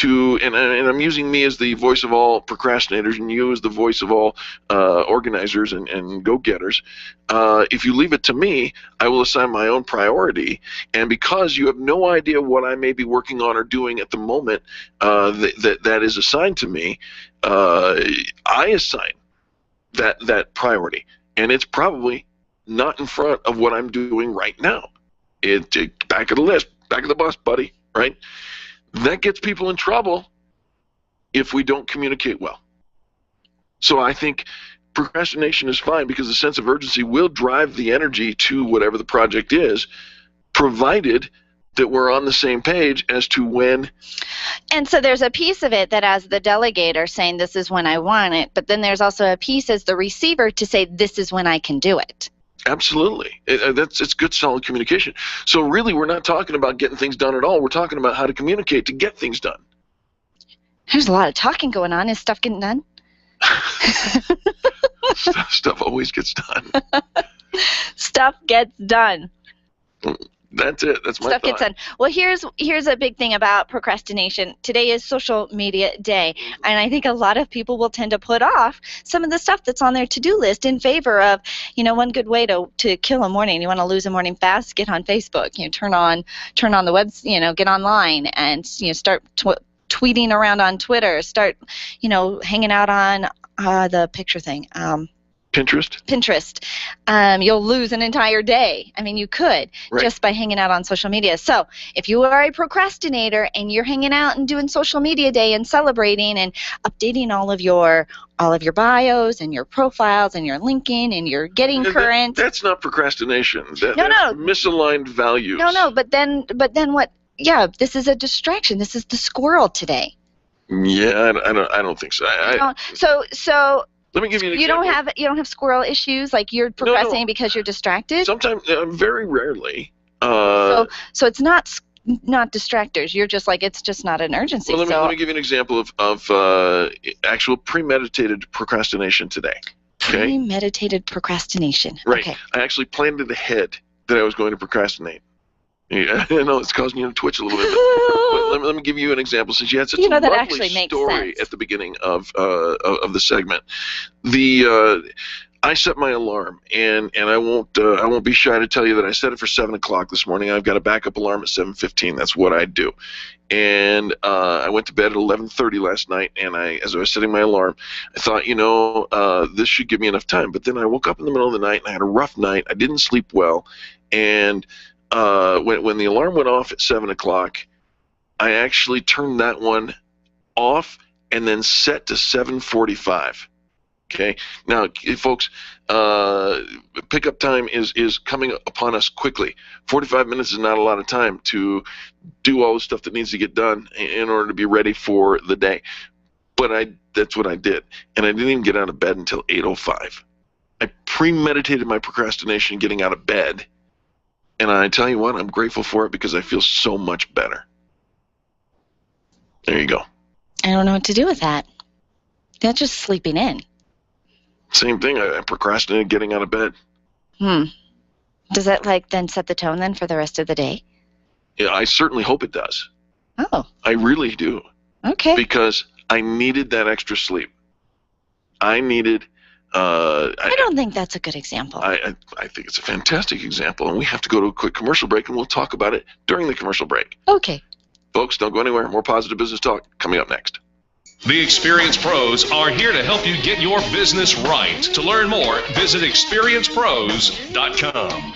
and I'm using me as the voice of all procrastinators and you as the voice of all organizers and go-getters, if you leave it to me, I will assign my own priority. And because you have no idea what I may be working on or doing at the moment that is assigned to me, I assign that priority. And it's probably not in front of what I'm doing right now. Back of the list, back of the bus, buddy, right? That gets people in trouble if we don't communicate well. So I think procrastination is fine because the sense of urgency will drive the energy to whatever the project is, provided that we're on the same page as to when. And so there's a piece of it that as the delegator saying this is when I want it, but then there's also a piece as the receiver to say this is when I can do it. Absolutely. It's good, solid communication. So really we're not talking about getting things done at all. We're talking about how to communicate to get things done. There's a lot of talking going on. Is stuff getting done? Stuff always gets done. Stuff gets done. That's it. That's my Stuff thought. gets done. Well, here's a big thing about procrastination. Today is social media day, and I think a lot of people will tend to put off some of the stuff that's on their to-do list in favor of, one good way to kill a morning. You want to lose a morning fast? Get on Facebook. Turn on the web. Get online and start tweeting around on Twitter. Start hanging out on the picture thing. Pinterest. You'll lose an entire day. I mean, you could just by hanging out on social media. So if you are a procrastinator and you're hanging out and doing social media day and celebrating and updating all of your bios and your profiles and your linking and your getting current. That's not procrastination. That's misaligned values. No. But then what? Yeah, this is a distraction. This is the squirrel today. Yeah, I don't think so. So. Let me give you an example. You don't have squirrel issues, like you're procrastinating because you're distracted? Sometimes, very rarely. So it's not not distractors. You're just like, it's just not an urgency. Well, let me give you an example of actual premeditated procrastination today. Okay. Premeditated procrastination. Right. Okay. I actually planned it ahead that I was going to procrastinate. Yeah, I know it's causing you to twitch a little bit. But let me give you an example, since you had such a that lovely actually makes story sense. at the beginning of the segment. I set my alarm, and I won't be shy to tell you that I set it for 7 o'clock this morning. I've got a backup alarm at 7:15. That's what I do. And I went to bed at 11:30 last night, and as I was setting my alarm, I thought, this should give me enough time. But then I woke up in the middle of the night, and I had a rough night. I didn't sleep well, and when the alarm went off at 7 o'clock, I actually turned that one off and then set to 7:45. Okay. Now, folks, pickup time is coming upon us quickly. 45 minutes is not a lot of time to do all the stuff that needs to get done in order to be ready for the day. But that's what I did. And I didn't even get out of bed until 8:05. I premeditated my procrastination getting out of bed. And I tell you what, I'm grateful for it because I feel so much better. There you go. I don't know what to do with that. That's just sleeping in. Same thing. I procrastinated getting out of bed. Does that then set the tone then for the rest of the day? Yeah, I certainly hope it does. Oh. I really do. Okay. Because I needed that extra sleep. I needed. I don't think that's a good example. I think it's a fantastic example, and we have to go to a quick commercial break, and we'll talk about it during the commercial break. Okay. Folks, don't go anywhere. More Positive Business Talk coming up next. The Experience Pros are here to help you get your business right. To learn more, visit experiencepros.com.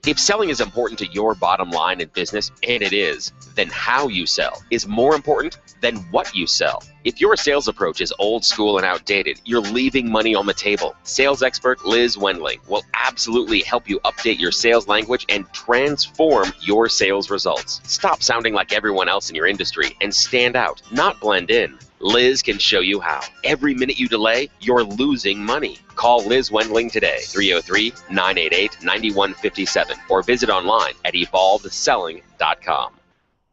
If selling is important to your bottom line in business, and it is, then how you sell is more important than what you sell. If your sales approach is old school and outdated, you're leaving money on the table. Sales expert Liz Wendling will absolutely help you update your sales language and transform your sales results. Stop sounding like everyone else in your industry and stand out, not blend in. Liz can show you how. Every minute you delay, you're losing money. Call Liz Wendling today, 303-988-9157, or visit online at evolvedselling.com.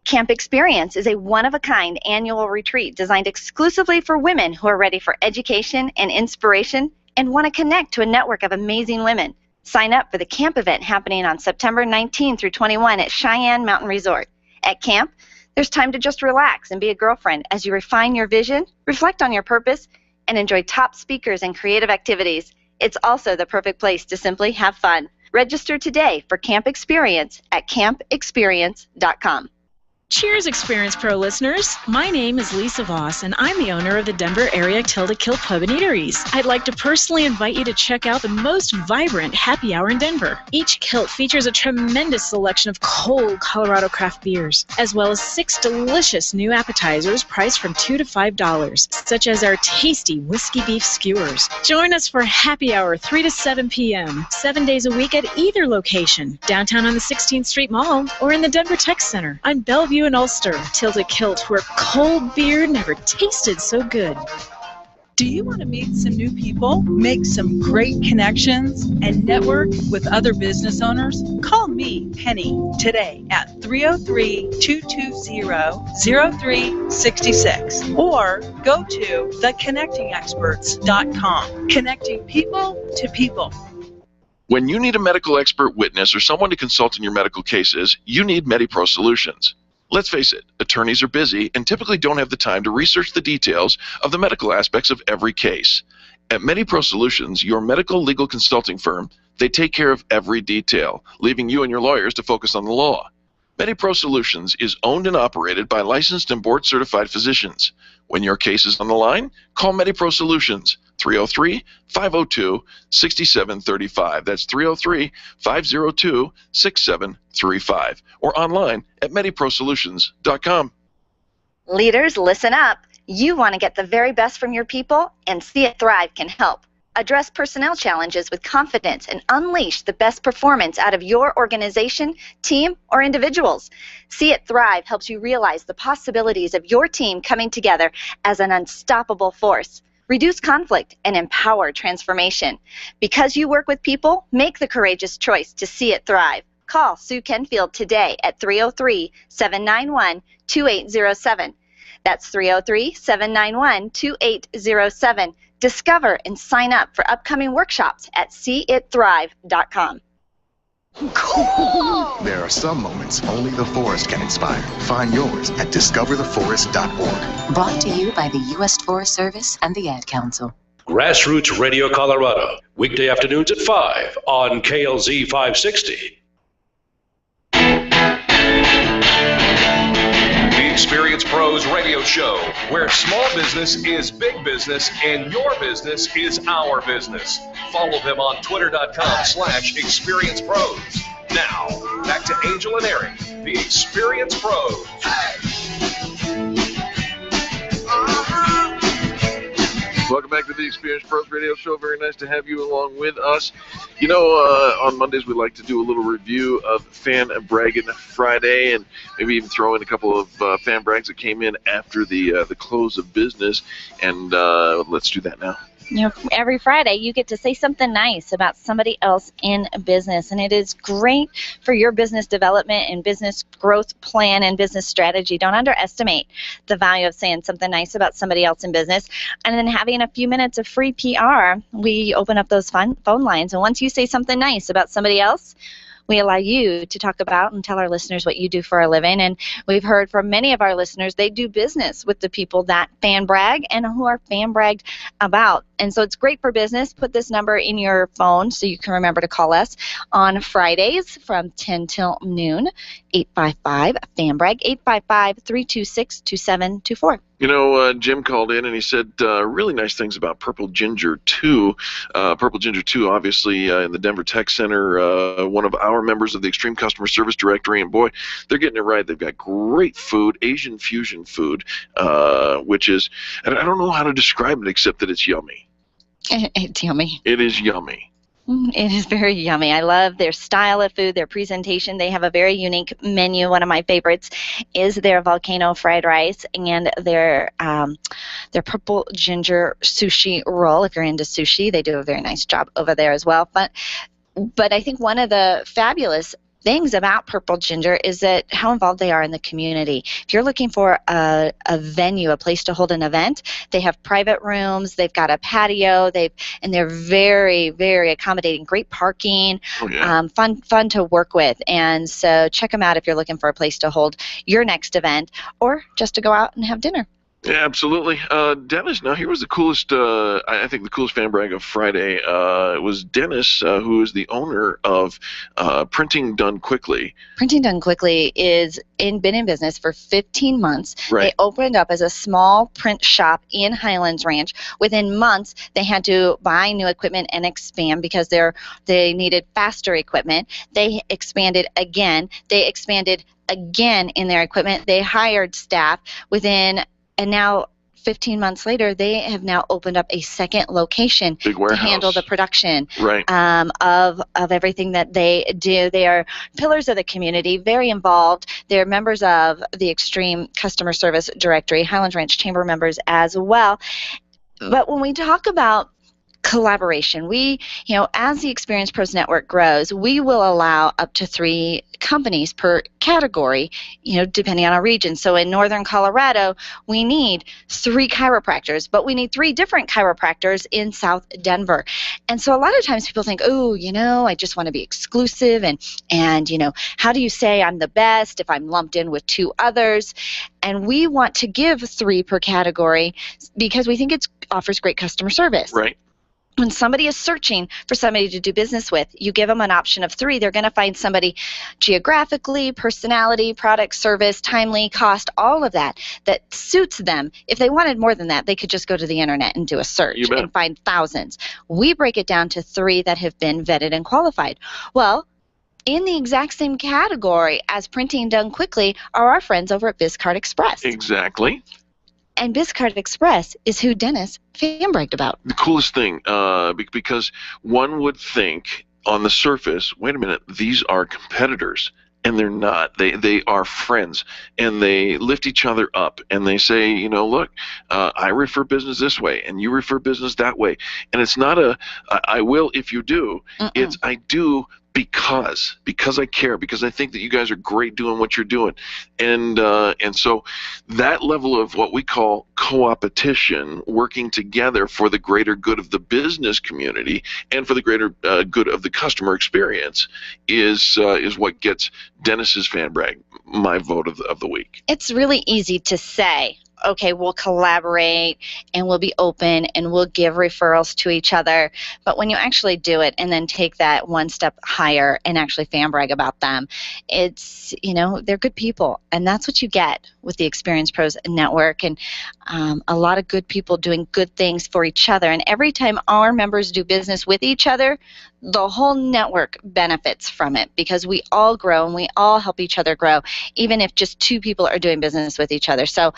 Camp Experience is a one-of-a-kind annual retreat designed exclusively for women who are ready for education and inspiration and want to connect to a network of amazing women. Sign up for the camp event happening on September 19 through 21 at Cheyenne Mountain Resort. At camp, there's time to just relax and be a girlfriend as you refine your vision, reflect on your purpose, and enjoy top speakers and creative activities. It's also the perfect place to simply have fun. Register today for Camp Experience at campexperience.com. Cheers, Experience Pro listeners. My name is Lisa Voss, and I'm the owner of the Denver area Tilda Kilt Pub and Eateries. I'd like to personally invite you to check out the most vibrant happy hour in Denver. Each kilt features a tremendous selection of cold Colorado craft beers, as well as 6 delicious new appetizers priced from $2 to $5, such as our tasty whiskey beef skewers. Join us for happy hour 3 to 7 p.m., 7 days a week at either location, downtown on the 16th Street Mall or in the Denver Tech Center. I'm Bellevue and Ulster, Tilda Kilt, where cold beer never tasted so good. Do you want to meet some new people, make some great connections, and network with other business owners? Call me, Penny, today at 303-220-0366 or go to theconnectingexperts.com. Connecting people to people. When you need a medical expert witness or someone to consult in your medical cases, you need MediPro Solutions. Let's face it, attorneys are busy and typically don't have the time to research the details of the medical aspects of every case. At MediPro Solutions, your medical legal consulting firm, they take care of every detail, leaving you and your lawyers to focus on the law. MediPro Solutions is owned and operated by licensed and board-certified physicians. When your case is on the line, call MediPro Solutions, 303-502-6735. That's 303-502-6735. Or online at MediProSolutions.com. Leaders, listen up. You want to get the very best from your people, and See It Thrive can help. Address personnel challenges with confidence and unleash the best performance out of your organization, team, or individuals. See It Thrive helps you realize the possibilities of your team coming together as an unstoppable force. Reduce conflict and empower transformation. Because you work with people, make the courageous choice to see it thrive. Call Sue Kenfield today at 303-791-2807. That's 303-791-2807. Discover and sign up for upcoming workshops at seeitthrive.com. Cool! There are some moments only the forest can inspire. Find yours at discovertheforest.org. Brought to you by the U.S. Forest Service and the Ad Council. Grassroots Radio Colorado, weekday afternoons at 5 on KLZ 560. The Experience Pros Radio Show, where small business is big business and your business is our business. Follow them on twitter.com/experiencepros. Now, back to Angel and Eric, the Experience Pros. Welcome back to the Experience Pros Radio Show. Very nice to have you along with us. You know, on Mondays we like to do a little review of Fan Bragging Friday, and maybe even throw in a couple of fan brags that came in after the close of business. And let's do that now. You know, every Friday you get to say something nice about somebody else in business, and it is great for your business development and business growth plan and business strategy. Don't underestimate the value of saying something nice about somebody else in business, and then having a few minutes of free PR. We open up those phone lines, and once you say something nice about somebody else, we allow you to talk about and tell our listeners what you do for a living. And we've heard from many of our listeners, they do business with the people that fan brag and who are fan bragged about. And so it's great for business. Put this number in your phone so you can remember to call us on Fridays from 10 till noon, 855-FAN-BRAG, 855-326-2724. You know, Jim called in and he said really nice things about Purple Ginger 2. Purple Ginger 2, obviously, in the Denver Tech Center, one of our members of the Extreme Customer Service Directory. And boy, they're getting it right. They've got great food, Asian fusion food, which is, I don't know how to describe it except that it's yummy. It's yummy. It is yummy. It is very yummy. I love their style of food, their presentation. They have a very unique menu. One of my favorites is their volcano fried rice and their purple ginger sushi roll. If you're into sushi, they do a very nice job over there as well. But I think one of the fabulous things about Purple Ginger is that how involved they are in the community. If you're looking for a venue, a place to hold an event, they have private rooms, they've got a patio, and they're very, very accommodating, great parking, fun to work with. And so check them out if you're looking for a place to hold your next event or just to go out and have dinner. Yeah, absolutely. Dennis, now here was the coolest, I think the coolest fan brag of Friday. It was Dennis, who is the owner of Printing Done Quickly. Printing Done Quickly is been in business for 15 months. Right. They opened up as a small print shop in Highlands Ranch. Within months, they had to buy new equipment and expand because they needed faster equipment. They expanded again. They expanded again in their equipment. They hired staff and now 15 months later, they have now opened up a second location Big warehouse. to handle the production Right. of everything that they do. They are pillars of the community, very involved. They're members of the Extreme Customer Service Directory, Highlands Ranch Chamber members as well. But when we talk about collaboration, as the Experience Pros Network grows, we will allow up to 3 companies per category, depending on our region. So in northern Colorado, we need 3 chiropractors, but we need 3 different chiropractors in South Denver. And so a lot of times people think, I just want to be exclusive, and how do you say I'm the best if I'm lumped in with 2 others? And we want to give 3 per category because we think it offers great customer service. Right. When somebody is searching for somebody to do business with, you give them an option of 3. They're going to find somebody geographically, personality, product, service, timely, cost, all of that suits them. If they wanted more than that, they could just go to the internet and do a search and find thousands. We break it down to 3 that have been vetted and qualified. Well, in the exact same category as Printing Done Quickly are our friends over at BizCard Express. Exactly. And BizCard Express is who Dennis fan bragged about. The coolest thing, because one would think on the surface, wait a minute, these are competitors. And they're not. They are friends, and they lift each other up, and they say, look, I refer business this way, and you refer business that way. And it's not I will if you do. It's I do because I care, because I think that you guys are great doing what you're doing, and so that level of what we call co-opetition, working together for the greater good of the business community and for the greater good of the customer experience, is what gets Dennis's fan brag my vote of the week. It's really easy to say, okay, we'll collaborate and we'll be open and we'll give referrals to each other. But when you actually do it and then take that one step higher and actually fan brag about them, it's, they're good people. And that's what you get with the Experience Pros Network, and a lot of good people doing good things for each other. And every time our members do business with each other, the whole network benefits from it, because we all grow and we all help each other grow, even if just two people are doing business with each other. So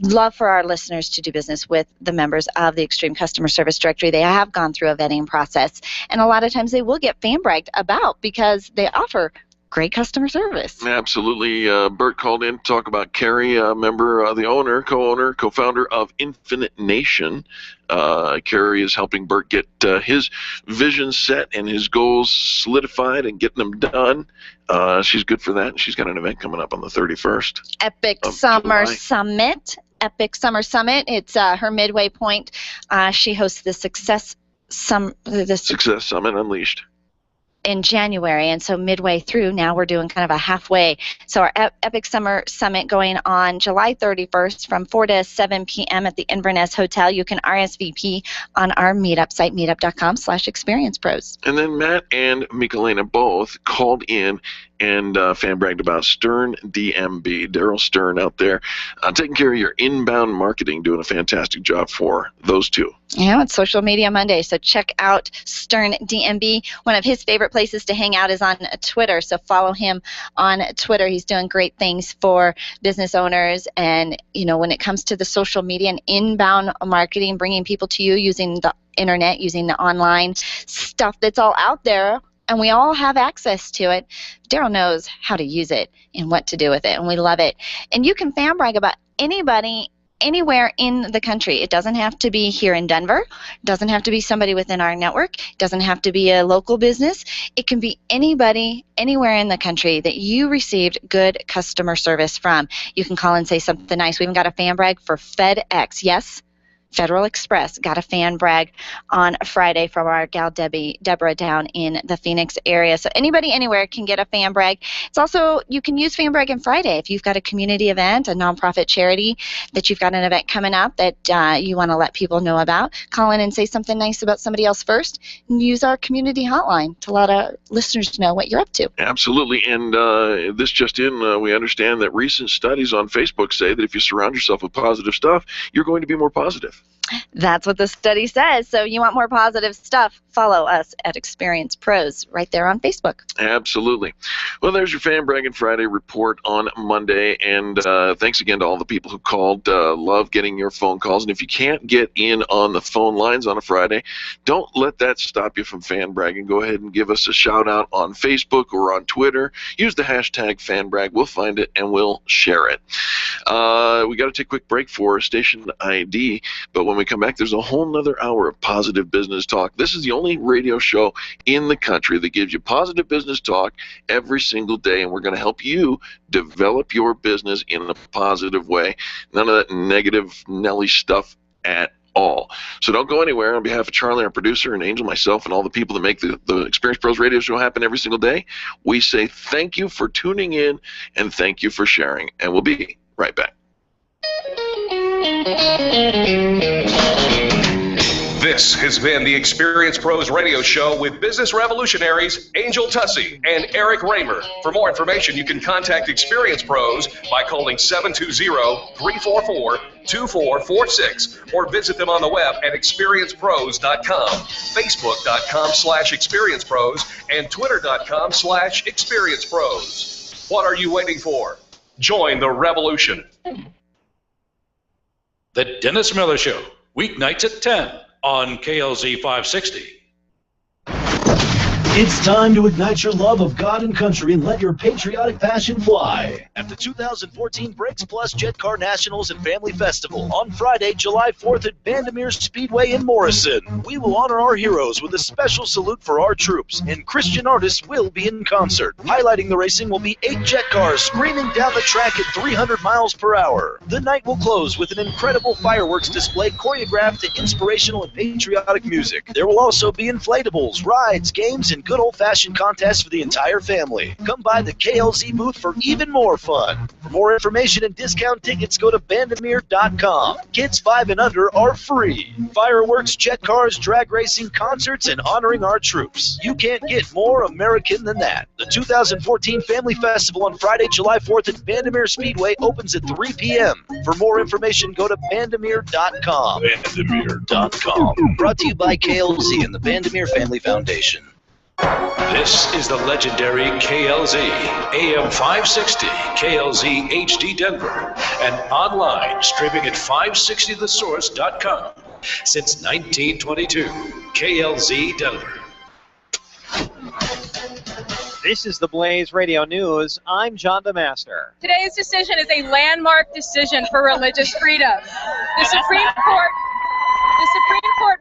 love for our listeners to do business with the members of the Extreme Customer Service Directory. They have gone through a vetting process, and a lot of times they will get fan bragged about because they offer great customer service. Absolutely. Bert called in to talk about Carrie, a member, the owner, co-owner, co-founder of Infinite Nation. Carrie is helping Bert get his vision set and his goals solidified and getting them done. She's good for that. She's got an event coming up on the 31st. Epic Summer Summit. Epic Summer Summit. It's her midway point. She hosts the Success Summit Unleashed in January, and so midway through now we're doing kind of a halfway. So our Epic Summer Summit going on July 31st from 4 to 7 p.m. at the Inverness Hotel. You can RSVP on our meetup site, meetup.com/experiencepros. And then Matt and Michelena both called in and fan bragged about Stern DMB, Daryl Stern out there, taking care of your inbound marketing, doing a fantastic job for those two. Yeah, it's Social Media Monday, so check out Stern DMB. One of his favorite places to hang out is on Twitter, so follow him on Twitter. He's doing great things for business owners, and when it comes to the social media and inbound marketing, bringing people to you using the internet, using the online stuff that's all out there, and we all have access to it. Daryl knows how to use it and what to do with it, and we love it. And you can fan brag about anybody anywhere in the country. It doesn't have to be here in Denver. It doesn't have to be somebody within our network. It doesn't have to be a local business. It can be anybody anywhere in the country that you received good customer service from. You can call and say something nice. We even got a fan brag for FedEx. Yes, Federal Express got a fan brag on Friday from our gal Deborah down in the Phoenix area. So anybody anywhere can get a fan brag. It's also, you can use fan brag on Friday if you've got a community event, a nonprofit charity that you've got an event coming up that you want to let people know about. Call in and say something nice about somebody else first, and use our community hotline to let our listeners know what you're up to. Absolutely. And this just in, we understand that recent studies on Facebook say that if you surround yourself with positive stuff, you're going to be more positive. That's what the study says. So you want more positive stuff, follow us at Experience Pros right there on Facebook. Absolutely. Well, there's your Fan Bragging Friday report on Monday. And thanks again to all the people who called. Love getting your phone calls. And if you can't get in on the phone lines on a Friday, don't let that stop you from fan bragging. Go ahead and give us a shout out on Facebook or on Twitter. Use the hashtag FanBrag. We'll find it and we'll share it. We got to take a quick break for station ID, but when we come back, there's a whole nother hour of positive business talk. This is the only radio show in the country that gives you positive business talk every single day, and we're going to help you develop your business in a positive way. None of that negative Nelly stuff at all. So don't go anywhere. On behalf of Charlie, our producer, and Angel, myself, and all the people that make the Experience Pros radio show happen every single day, we say thank you for tuning in and thank you for sharing, and we'll be right back. This has been the Experience Pros radio show with business revolutionaries Angel Tussey and Eric Raymer. For more information, you can contact Experience Pros by calling 720-344-2446 or visit them on the web at experiencepros.com, facebook.com/experiencepros, and twitter.com/experiencepros. What are you waiting for? Join the revolution. The Dennis Miller Show, weeknights at 10 on KLZ 560. It's time to ignite your love of God and country and let your patriotic passion fly. At the 2014 Brakes Plus Jet Car Nationals and Family Festival on Friday, July 4th at Bandimere Speedway in Morrison. We will honor our heroes with a special salute for our troops, and Christian artists will be in concert. Highlighting the racing will be 8 jet cars screaming down the track at 300 miles per hour. The night will close with an incredible fireworks display choreographed to inspirational and patriotic music. There will also be inflatables, rides, games, and good old-fashioned contests for the entire family. Come by the KLZ booth for even more fun. For more information and discount tickets, go to bandimere.com. Kids 5 and under are free. Fireworks, jet cars, drag racing, concerts, and honoring our troops. You can't get more American than that. The 2014 Family Festival on Friday, July 4th at Bandimere Speedway opens at 3 p.m. For more information, go to bandimere.com. Bandimere.com. Brought to you by KLZ and the Bandimere Family Foundation. This is the legendary KLZ, AM 560, KLZ HD Denver, and online streaming at 560thesource.com. Since 1922, KLZ Denver. This is the Blaze Radio News. I'm John DeMaster. Today's decision is a landmark decision for religious freedom. The Supreme Court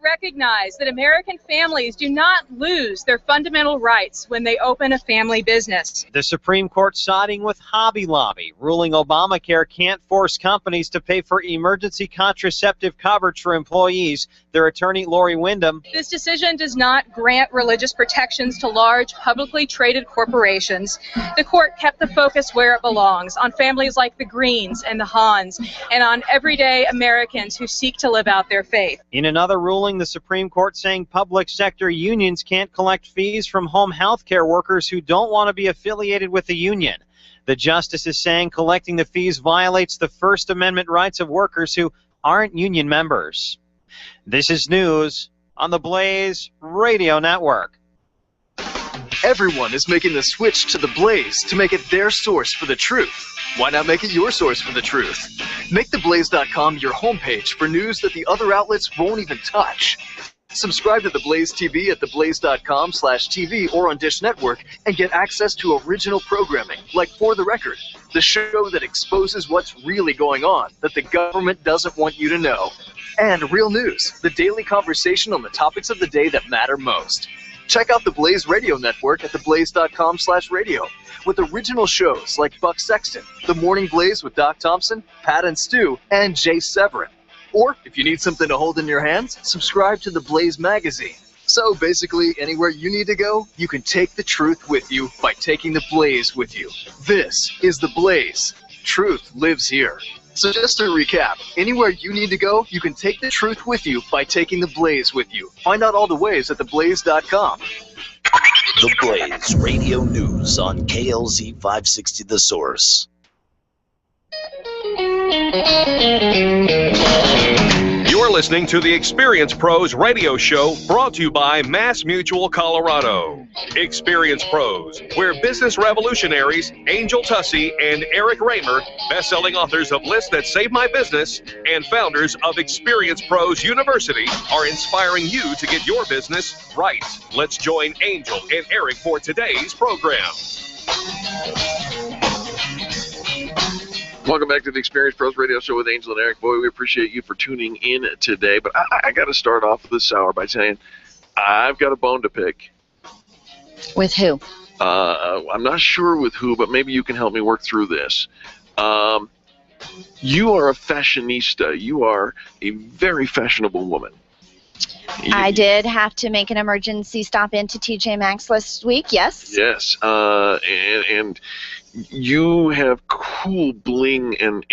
recognized that American families do not lose their fundamental rights when they open a family business. The Supreme Court siding with Hobby Lobby, ruling Obamacare can't force companies to pay for emergency contraceptive coverage for employees. Their attorney, Lori Wyndham. This decision does not grant religious protections to large, publicly traded corporations. The court kept the focus where it belongs, on families like the Greens and the Hans, and on everyday Americans who seek to live out their faith. In another ruling, the Supreme Court saying public sector unions can't collect fees from home health care workers who don't want to be affiliated with the union. The justice is saying collecting the fees violates the First Amendment rights of workers who aren't union members. This is news on the Blaze Radio Network. Everyone is making the switch to the Blaze to make it their source for the truth. Why not make it your source for the truth? Make theblaze.com your homepage for news that the other outlets won't even touch. Subscribe to the Blaze TV at theblaze.com/TV or on Dish Network and get access to original programming like For the Record, the show that exposes what's really going on that the government doesn't want you to know. And Real News, the daily conversation on the topics of the day that matter most. Check out the Blaze Radio Network at theblaze.com/radio with original shows like Buck Sexton, The Morning Blaze with Doc Thompson, Pat and Stu, and Jay Severin. Or, if you need something to hold in your hands, subscribe to the Blaze magazine. So basically, anywhere you need to go, you can take the truth with you by taking the Blaze with you. This is the Blaze. Truth lives here. So just to recap, anywhere you need to go, you can take the truth with you by taking the Blaze with you. Find out all the ways at theblaze.com. The Blaze Radio News on KLZ 560 The Source. You're listening to the Experience Pros radio show brought to you by Mass Mutual Colorado. Experience Pros, where business revolutionaries Angel Tussey and Eric Raymer, best-selling authors of Lists That Save My Business and founders of Experience Pros University, are inspiring you to get your business right. Let's join Angel and Eric for today's program. Welcome back to the Experience Pros Radio Show with Angel and Eric. Boy, we appreciate you for tuning in today. But I got to start off this hour by saying I've got a bone to pick. With who? I'm not sure with who, but maybe you can help me work through this. You are a fashionista. You are a very fashionable woman. I did have to make an emergency stop into TJ Maxx last week, yes. Yes, and you have cool bling and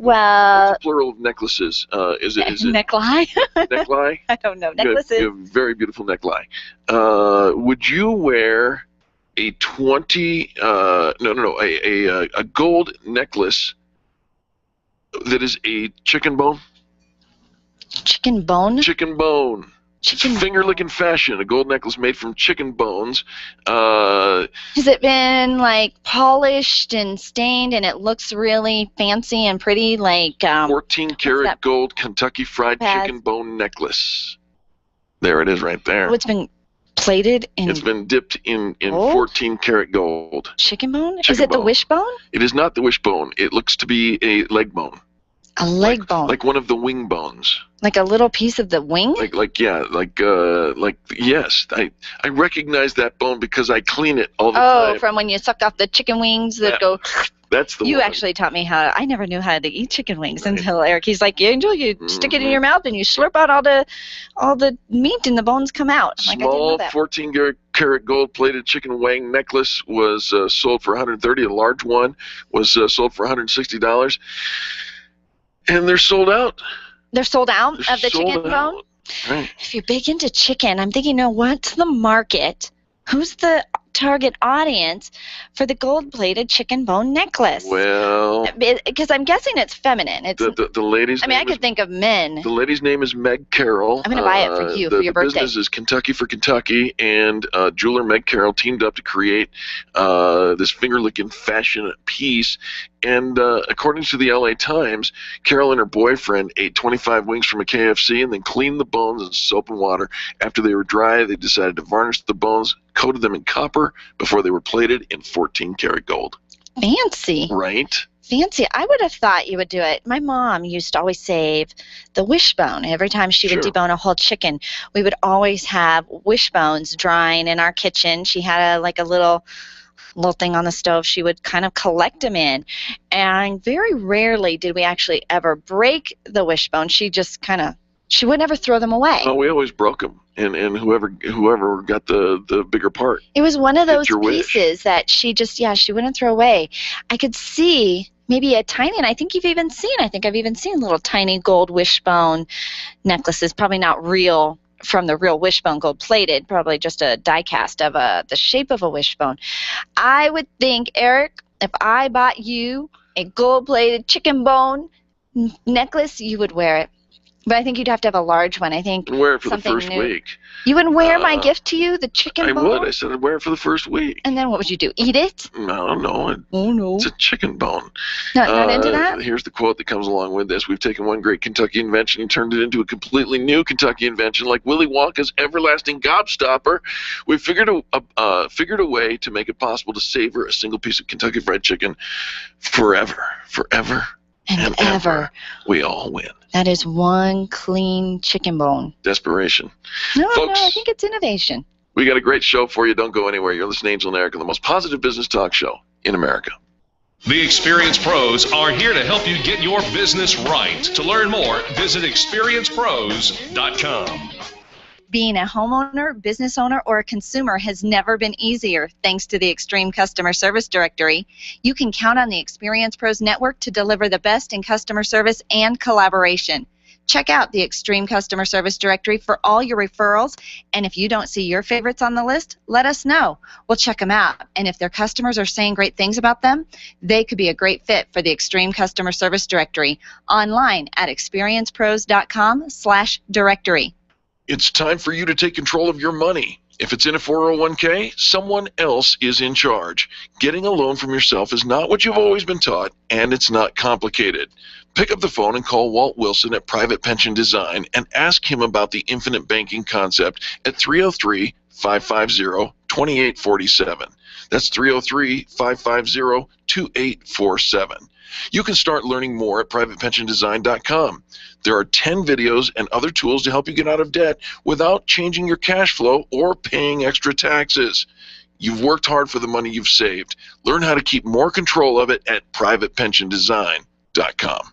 well, plural of necklaces. Is it neckline? Neckline? I don't know. Necklaces. You have a very beautiful neckline. Would you wear a a gold necklace that is a chicken bone? Chicken bone? Chicken bone. Chicken finger-licking fashion. A gold necklace made from chicken bones. Has it been like polished and stained, and it looks really fancy and pretty, like 14-karat gold Kentucky Fried Chicken bone necklace. There it is, right there. Oh, it's been Plated in... It's been dipped in 14 karat gold. Chicken bone? Chicken Is it bone. the wishbone? It is not the wishbone. It looks to be a leg bone. A leg bone? Like one of the wing bones. Like a little piece of the wing? Yes. I recognize that bone because I clean it all the time. Oh, from when you sucked off the chicken wings that go... That's the You one. actually taught me how. I never knew how to eat chicken wings until Eric. He's like, Angel, you stick it in your mouth and you slurp out all the meat and the bones come out. I'm like, I didn't know Small that. 14 karat gold plated chicken wing necklace was sold for $130. A large one was sold for $160. And they're sold out. They're sold out They're of the sold chicken out. bone? Right. If you're big into chicken, I'm thinking, what's the market? Who's the target audience for the gold-plated chicken bone necklace? Well, because I'm guessing it's feminine. It's the lady's. I mean, I could think of men. The lady's name is Meg Carroll. I'm going to buy it for you for your birthday. The business is Kentucky for Kentucky, and jeweler Meg Carroll teamed up to create this finger-licking fashion piece. And according to the LA Times, Carol and her boyfriend ate 25 wings from a KFC and then cleaned the bones in soap and water. After they were dry, they decided to varnish the bones, coated them in copper before they were plated in 14 karat gold. Fancy. Right? Fancy. I would have thought you would do it. My mom used to always save the wishbone. Every time she would debone a whole chicken, we would always have wishbones drying in our kitchen. She had a little thing on the stove she would kind of collect them in, and very rarely did we actually ever break the wishbone. She would never throw them away. Oh, we always broke them, and whoever got the bigger part. It was one of those your wish. pieces that she wouldn't throw away. I could see maybe a tiny, and I think I've even seen little tiny gold wishbone necklaces, probably not real from the real wishbone gold plated, probably just a die cast of the shape of a wishbone. I would think, Eric, if I bought you a gold plated chicken bone necklace, you would wear it. But I think you'd have to have a large one. I think Wear it for the something first new. week. You wouldn't wear my gift to you, the chicken bone? I would. I said I'd wear it for the first week. And then what would you do? Eat it? No. Oh, no. It's a chicken bone. Not into that? Here's the quote that comes along with this. We've taken one great Kentucky invention and turned it into a completely new Kentucky invention, like Willy Wonka's everlasting gobstopper. We figured a way to make it possible to savor a single piece of Kentucky Fried Chicken forever and ever. We all win. That is one clean chicken bone. Desperation. No, Folks, I think it's innovation. We got a great show for you. Don't go anywhere. You're listening to Angel and Eric on the most positive business talk show in America. The Experience Pros are here to help you get your business right. To learn more, visit experiencepros.com. Being a homeowner, business owner, or a consumer has never been easier thanks to the Extreme Customer Service Directory. You can count on the Experience Pros Network to deliver the best in customer service and collaboration. Check out the Extreme Customer Service Directory for all your referrals, and if you don't see your favorites on the list, let us know. We'll check them out, and if their customers are saying great things about them, they could be a great fit for the Extreme Customer Service Directory online at experiencepros.com/directory. It's time for you to take control of your money. If it's in a 401k, someone else is in charge. Getting a loan from yourself is not what you've always been taught, and it's not complicated. Pick up the phone and call Walt Wilson at Private Pension Design and ask him about the infinite banking concept at 303-550-2847. That's 303-550-2847. You can start learning more at privatepensiondesign.com. There are 10 videos and other tools to help you get out of debt without changing your cash flow or paying extra taxes. You've worked hard for the money you've saved. Learn how to keep more control of it at privatepensiondesign.com.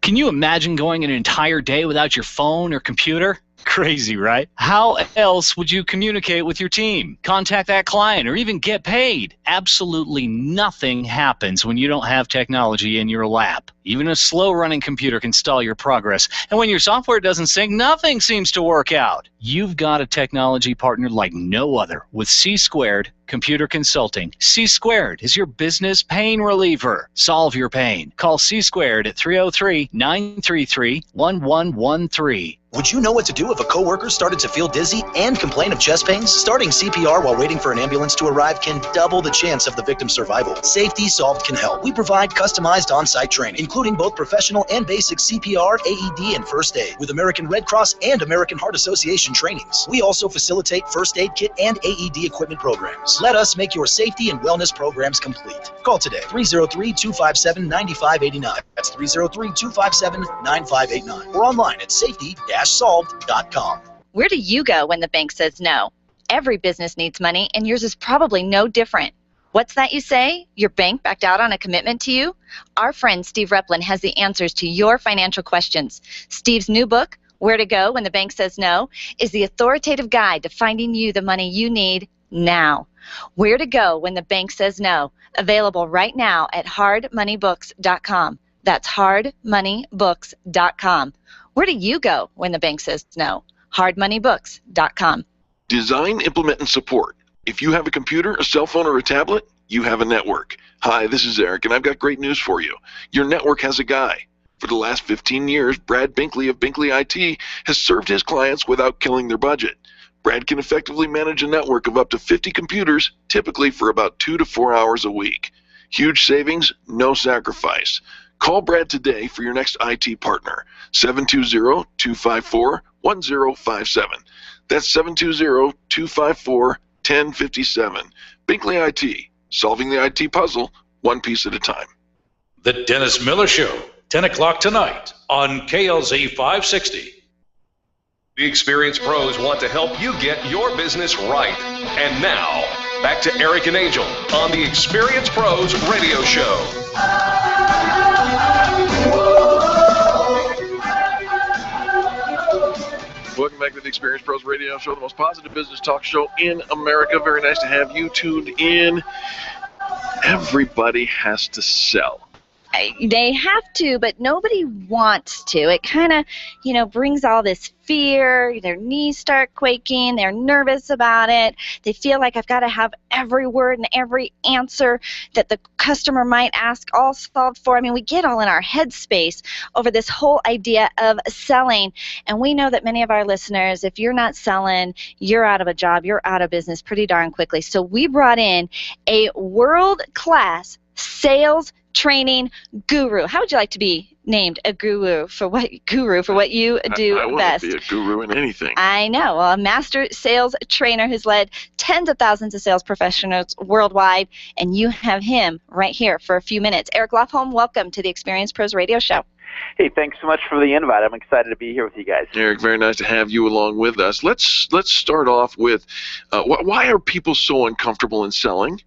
Can you imagine going an entire day without your phone or computer? Crazy, right? How else would you communicate with your team, contact that client, or even get paid? Absolutely nothing happens when you don't have technology in your lap. Even a slow-running computer can stall your progress. And when your software doesn't sync, nothing seems to work out. You've got a technology partner like no other with C² computer consulting. C Squared is your business pain reliever. Solve your pain. Call C Squared at 303-933-1113. Would you know what to do if a coworker started to feel dizzy and complain of chest pains? Starting CPR while waiting for an ambulance to arrive can double the chance of the victim's survival. Safety Solved can help. We provide customized on-site training, including both professional and basic CPR, AED, and first aid, with American Red Cross and American Heart Association trainings. We also facilitate first aid kit and AED equipment programs. Let us make your safety and wellness programs complete. Call today, 303-257-9589. That's 303-257-9589. Or online at safety-solved.com. Where do you go when the bank says no? Every business needs money, and yours is probably no different. What's that you say? Your bank backed out on a commitment to you? Our friend Steve Replin has the answers to your financial questions. Steve's new book, Where to Go When the Bank Says No, is the authoritative guide to finding you the money you need now. Where to Go When the Bank Says No, available right now at hardmoneybooks.com. That's hardmoneybooks.com. Where do you go when the bank says no? hardmoneybooks.com. Design, implement, and support. If you have a computer, a cell phone, or a tablet, you have a network. Hi, this is Eric, and I've got great news for you. Your network has a guy. For the last 15 years, Brad Binkley of Binkley IT has served his clients without killing their budget. Brad can effectively manage a network of up to 50 computers, typically for about 2 to 4 hours a week. Huge savings, no sacrifice. Call Brad today for your next IT partner, 720-254-1057. That's 720-254-1057. Binkley IT, solving the IT puzzle one piece at a time. The Dennis Miller Show, 10 o'clock tonight on KLZ 560. The experienced pros want to help you get your business right. And now, back to Eric and Angel on the Experienced Pros Radio Show. Welcome back to the Experienced Pros Radio Show, the most positive business talk show in America. Very nice to have you tuned in. Everybody has to sell. They have to, but nobody wants to. It kind of, brings all this fear. Their knees start quaking. They're nervous about it. They feel like I've got to have every word and every answer that the customer might ask all solved for. I mean, we get all in our head space over this whole idea of selling. And we know that many of our listeners, if you're not selling, you're out of a job, you're out of business pretty darn quickly. So we brought in a world-class sales training guru. How would you like to be named a guru for what you do best? I want to be a guru in anything. I know. Well, a master sales trainer who's led tens of thousands of sales professionals worldwide, and you have him right here for a few minutes. Eric Lofholm, welcome to the Experienced Pros Radio Show. Hey, thanks so much for the invite. I'm excited to be here with you guys. Eric, very nice to have you along with us. Let's start off with why are people so uncomfortable in selling?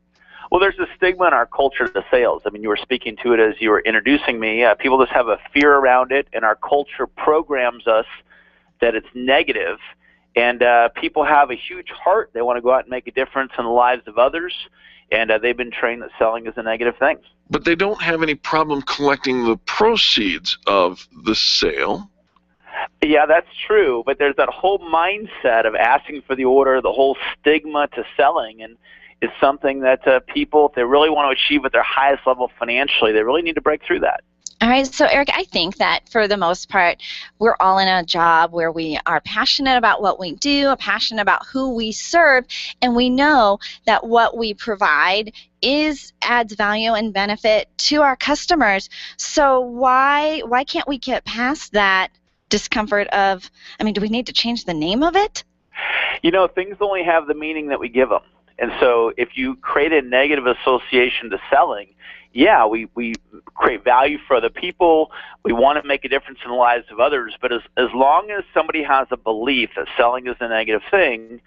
Well, there's a stigma in our culture to sales. I mean, you were speaking to it as you were introducing me. People just have a fear around it, and our culture programs us that it's negative. And people have a huge heart. They want to go out and make a difference in the lives of others, and they've been trained that selling is a negative thing. But they don't have any problem collecting the proceeds of the sale. Yeah, that's true. But there's that whole mindset of asking for the order, the whole stigma to selling, and it's something that people, if they really want to achieve at their highest level financially, they really need to break through that. All right, so Eric, I think that for the most part, we're all in a job where we are passionate about what we do, passionate about who we serve, and we know that what we provide adds value and benefit to our customers. So why can't we get past that discomfort of, do we need to change the name of it? Things only have the meaning that we give them. And so if you create a negative association to selling, yeah, we create value for other people. We want to make a difference in the lives of others. But as long as somebody has a belief that selling is a negative thing,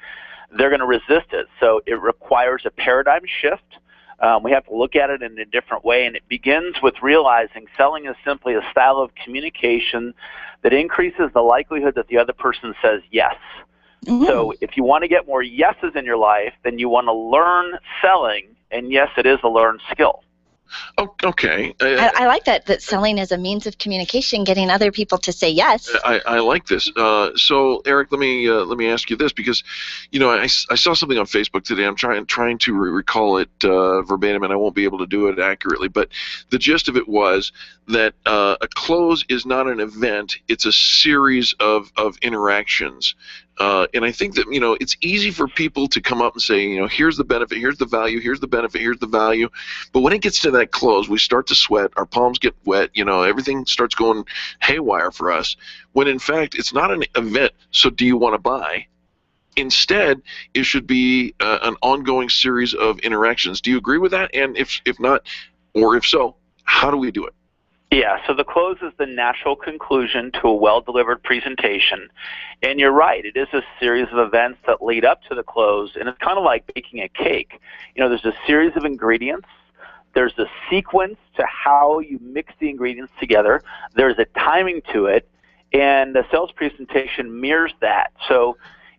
they're going to resist it. So it requires a paradigm shift. We have to look at it in a different way. And it begins with realizing selling is simply a style of communication that increases the likelihood that the other person says yes. Mm-hmm. So if you want to get more yeses in your life, then you want to learn selling, and yes, it is a learned skill. Oh, okay. I like that selling is a means of communication, getting other people to say yes. I like this. So, Eric, let me ask you this, because, I saw something on Facebook today. I'm trying to recall it verbatim, and I won't be able to do it accurately. But the gist of it was that a close is not an event; it's a series of interactions. And I think that, it's easy for people to come up and say, here's the benefit, here's the value, here's the benefit, here's the value. But when it gets to that close, we start to sweat, our palms get wet, everything starts going haywire for us. When in fact, it's not an event, so do you want to buy? Instead, it should be an ongoing series of interactions. Do you agree with that? And if not, or if so, how do we do it? Yeah, so the close is the natural conclusion to a well-delivered presentation. And you're right, it is a series of events that lead up to the close, and it's kind of like baking a cake. There's a series of ingredients. There's a sequence to how you mix the ingredients together. There's a timing to it, and the sales presentation mirrors that. So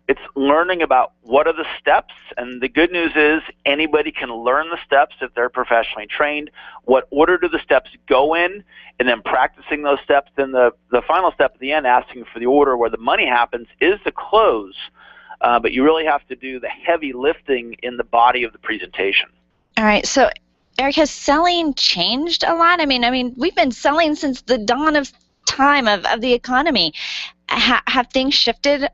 it's learning about what are the steps, and the good news is anybody can learn the steps if they're professionally trained. What order do the steps go in, and then practicing those steps. Then the final step at the end, asking for the order where the money happens, is the close. But you really have to do the heavy lifting in the body of the presentation. All right, so Eric, has selling changed a lot? I mean, we've been selling since the dawn of time of the economy. Have things shifted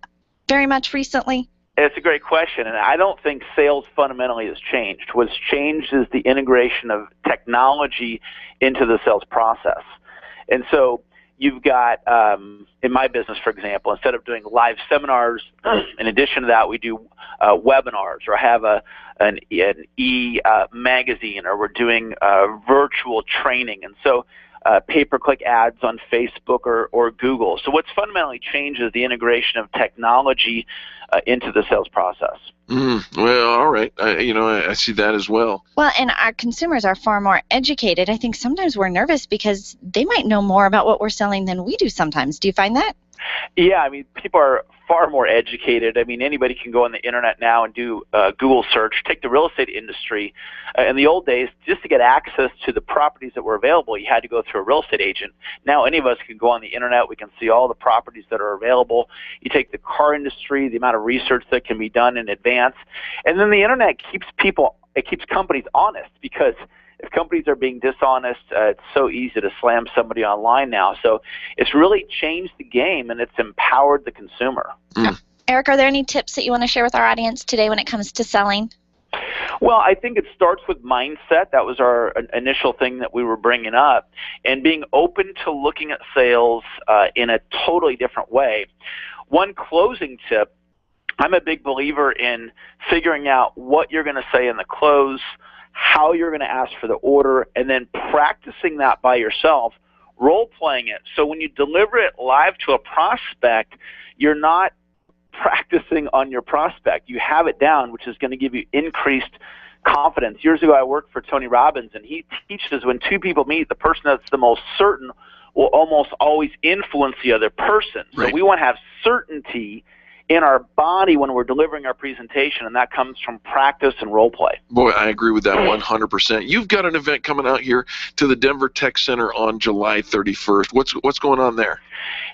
very much recently? It's a great question, and I don't think sales fundamentally has changed. What's changed is the integration of technology into the sales process. And so you've got, in my business, for example, instead of doing live seminars, in addition to that, we do webinars, or have an e-magazine, or we're doing virtual training. And so pay-per-click ads on Facebook or Google. So what's fundamentally changed is the integration of technology into the sales process. Well, all right. I see that as well. Well, and our consumers are far more educated. I think sometimes we're nervous because they might know more about what we're selling than we do sometimes. Do you find that? Yeah, people are far more educated. Anybody can go on the internet now and do Google search. Take the real estate industry. In the old days, just to get access to the properties that were available, you had to go through a real estate agent. Now any of us can go on the internet. We can see all the properties that are available. You take the car industry, the amount of research that can be done in advance. And then the internet keeps companies honest, because if companies are being dishonest, it's so easy to slam somebody online now. So it's really changed the game, and it's empowered the consumer. Eric, are there any tips that you want to share with our audience today when it comes to selling? Well, I think it starts with mindset. That was our initial thing that we were bringing up, and being open to looking at sales in a totally different way. One closing tip, I'm a big believer in figuring out what you're going to say in the close, how you're going to ask for the order, and then practicing that by yourself, role-playing it. So when you deliver it live to a prospect, you're not practicing on your prospect. You have it down, which is going to give you increased confidence. Years ago, I worked for Tony Robbins, and he teaches when two people meet, the person that's the most certain will almost always influence the other person. So we want to have certainty in our body when we're delivering our presentation, and that comes from practice and role play. Boy, I agree with that 100%. You've got an event coming out here to the Denver Tech Center on July 31st. What's going on there?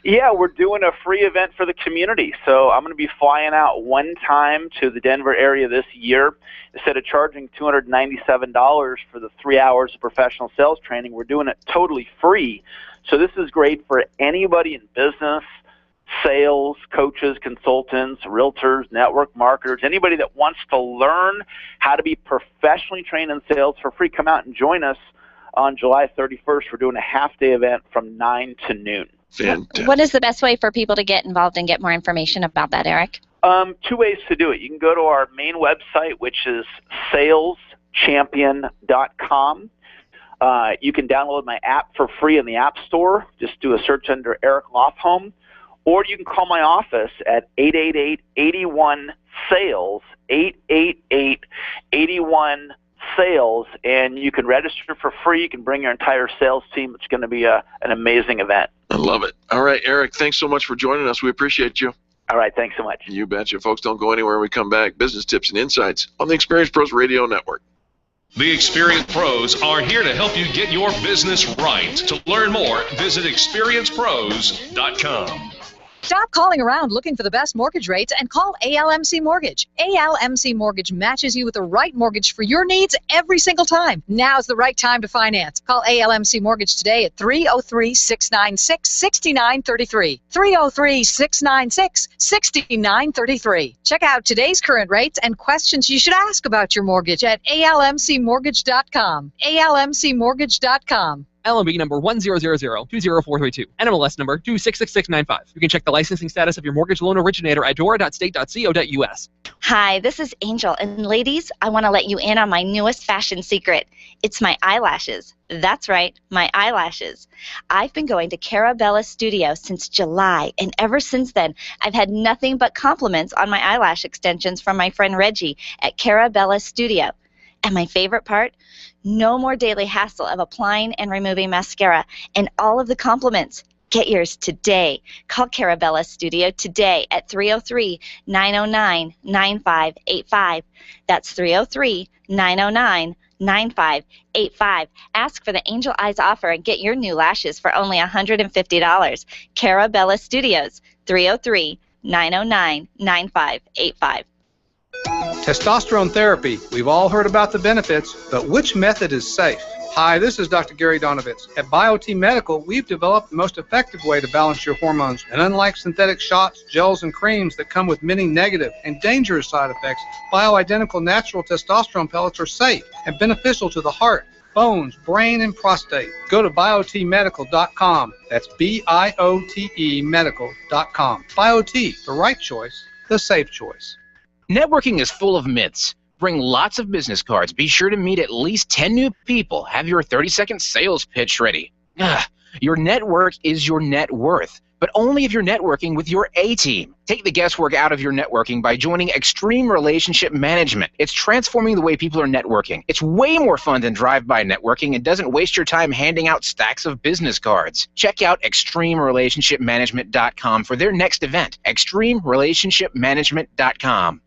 Yeah, we're doing a free event for the community. So I'm going to be flying out one time to the Denver area this year. Instead of charging $297 for the 3 hours of professional sales training, we're doing it totally free. So this is great for anybody in business, sales, coaches, consultants, realtors, network marketers, anybody that wants to learn how to be professionally trained in sales for free. Come out and join us on July 31st. We're doing a half-day event from 9 to noon. Fantastic. What is the best way for people to get involved and get more information about that, Eric? Two ways to do it. You can go to our main website, which is saleschampion.com. You can download my app for free in the App Store. Just do a search under Eric Lofholm. Or you can call my office at 888-81-SALES, 888-81-SALES, and you can register for free. You can bring your entire sales team. It's going to be an amazing event. I love it. All right, Eric, thanks so much for joining us. We appreciate you. All right, thanks so much. You betcha. Folks, don't go anywhere when we come back. Business tips and insights on the Experience Pros Radio Network. The Experienced Pros are here to help you get your business right. To learn more, visit experiencepros.com. Stop calling around looking for the best mortgage rates and call ALMC Mortgage. ALMC Mortgage matches you with the right mortgage for your needs every single time. Now's the right time to finance. Call ALMC Mortgage today at 303-696-6933. 303-696-6933. Check out today's current rates and questions you should ask about your mortgage at almcmortgage.com. almcmortgage.com. LMB number 100020432. NMLS number 266695. You can check the licensing status of your mortgage loan originator at dora.state.co.us. Hi, this is Angel, and ladies, I want to let you in on my newest fashion secret. It's my eyelashes. That's right, my eyelashes. I've been going to Carabella Studio since July, and ever since then, I've had nothing but compliments on my eyelash extensions from my friend Reggie at Carabella Studio. And my favorite part? No more daily hassle of applying and removing mascara, and all of the compliments. Get yours today. Call Carabella Studio today at 303-909-9585. That's 303-909-9585. Ask for the Angel Eyes offer and get your new lashes for only $150. Carabella Studios, 303-909-9585. Testosterone therapy. We've all heard about the benefits, but which method is safe? Hi, this is Dr. Gary Donovitz. At BioT Medical, we've developed the most effective way to balance your hormones. And unlike synthetic shots, gels, and creams that come with many negative and dangerous side effects, bioidentical natural testosterone pellets are safe and beneficial to the heart, bones, brain, and prostate. Go to biotmedical.com. That's BIOTE medical.com. BioT, the right choice, the safe choice. Networking is full of myths. Bring lots of business cards. Be sure to meet at least 10 new people. Have your 30-second sales pitch ready. Your network is your net worth, but only if you're networking with your A-team. Take the guesswork out of your networking by joining Extreme Relationship Management. It's transforming the way people are networking. It's way more fun than drive-by networking and doesn't waste your time handing out stacks of business cards. Check out ExtremeRelationshipManagement.com for their next event. ExtremeRelationshipManagement.com.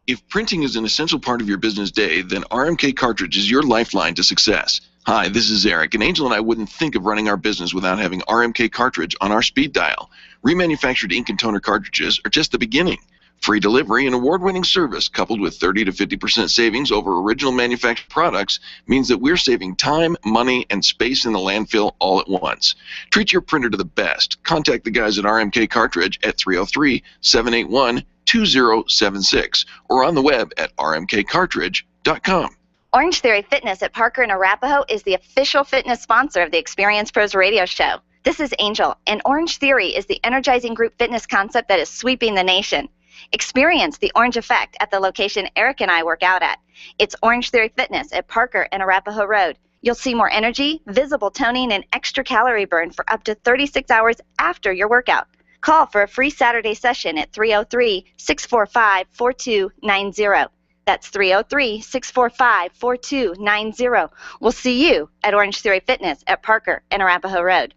If printing is an essential part of your business day, then RMK Cartridge is your lifeline to success. Hi, this is Eric, and Angel and I wouldn't think of running our business without having RMK Cartridge on our speed dial. Remanufactured ink and toner cartridges are just the beginning. Free delivery and award-winning service coupled with 30 to 50% savings over original manufactured products means that we're saving time, money, and space in the landfill all at once. Treat your printer to the best. Contact the guys at RMK Cartridge at 303-781-2076 or on the web at rmkcartridge.com. Orange Theory Fitness at Parker and Arapahoe is the official fitness sponsor of the Experience Pros radio show. This is Angel, and Orange Theory is the energizing group fitness concept that is sweeping the nation. Experience the orange effect at the location Eric and I work out at. It's Orange Theory Fitness at Parker and Arapahoe Road. You'll see more energy, visible toning, and extra calorie burn for up to 36 hours after your workout. Call for a free Saturday session at 303-645-4290. That's 303-645-4290. We'll see you at Orange Theory Fitness at Parker and Arapahoe Road.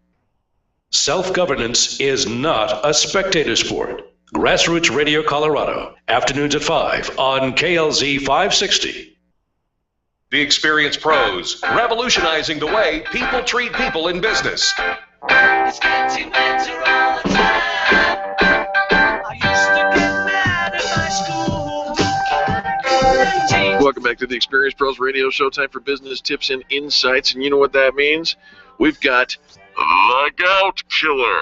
Self-governance is not a spectator sport. Grassroots Radio Colorado, afternoons at 5 on KLZ 560. The Experienced Pros, revolutionizing the way people treat people in business. It's getting better all the time. I used to get mad at my school. Welcome back to the Experienced Pros Radio Show. Time for business tips and insights. And you know what that means? We've got the Gout Killer.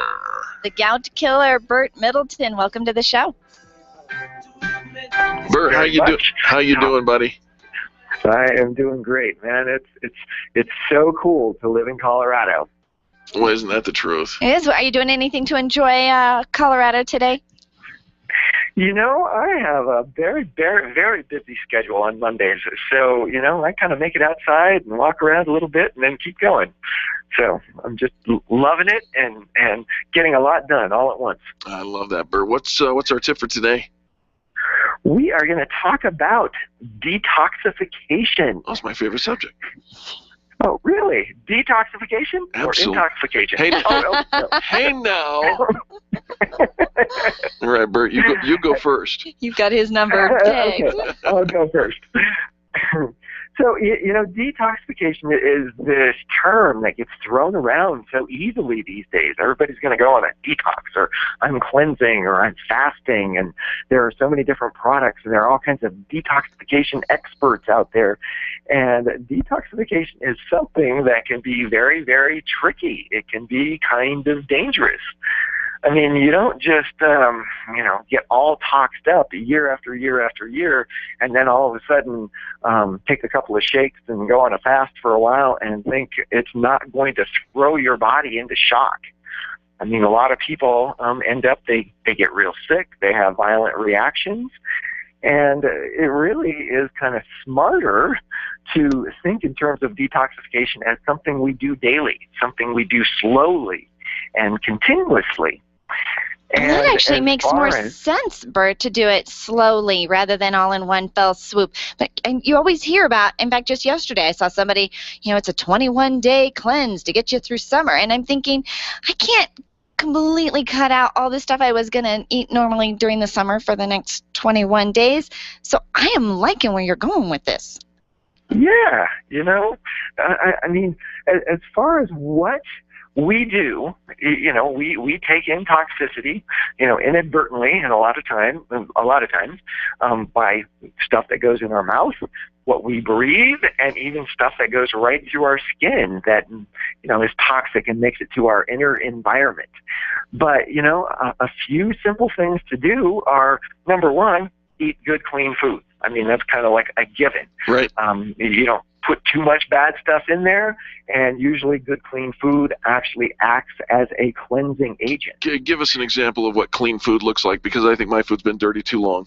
The Gout Killer, Burt Middleton. Welcome to the show. Burt, how you doing, buddy? I am doing great, man. It's so cool to live in Colorado. Well, isn't that the truth? It is. Are you doing anything to enjoy Colorado today? You know, I have a very, very, very busy schedule on Mondays. So, you know, I kind of make it outside and walk around a little bit and then keep going. So I'm just loving it and getting a lot done all at once. I love that, Bert. What's our tip for today? We are going to talk about detoxification. That's my favorite subject. Oh, really? Detoxification or intoxication? Hey, no. Hey now. All right, Bert, you go first. You've got his number. Okay, I'll go first. So, detoxification is this term that gets thrown around so easily these days. Everybody's going to go on a detox, or I'm cleansing, or I'm fasting, and there are so many different products, and there are all kinds of detoxification experts out there. And detoxification is something that can be very, very tricky. It can be kind of dangerous. I mean, you don't just, get all toxed up year after year after year, and then all of a sudden take a couple of shakes and go on a fast for a while and think it's not going to throw your body into shock. I mean, a lot of people end up, they get real sick, they have violent reactions, and it really is kind of smarter to think in terms of detoxification as something we do daily, something we do slowly and continuously. And that actually makes more sense, Bert, to do it slowly rather than all in one fell swoop. And you always hear about, in fact, just yesterday I saw somebody, it's a 21-day cleanse to get you through summer. And I'm thinking, I can't completely cut out all the stuff I was going to eat normally during the summer for the next 21 days. So I am liking where you're going with this. Yeah, I mean, as far as what we do, we take in toxicity, inadvertently, and a lot of times, by stuff that goes in our mouth, what we breathe, and even stuff that goes right through our skin that, is toxic and makes it to our inner environment. But, a few simple things to do are, number one, eat good, clean food. I mean, that's kind of like a given. Right. You don't put too much bad stuff in there, and usually good, clean food actually acts as a cleansing agent. Give us an example of what clean food looks like, because I think my food's been dirty too long.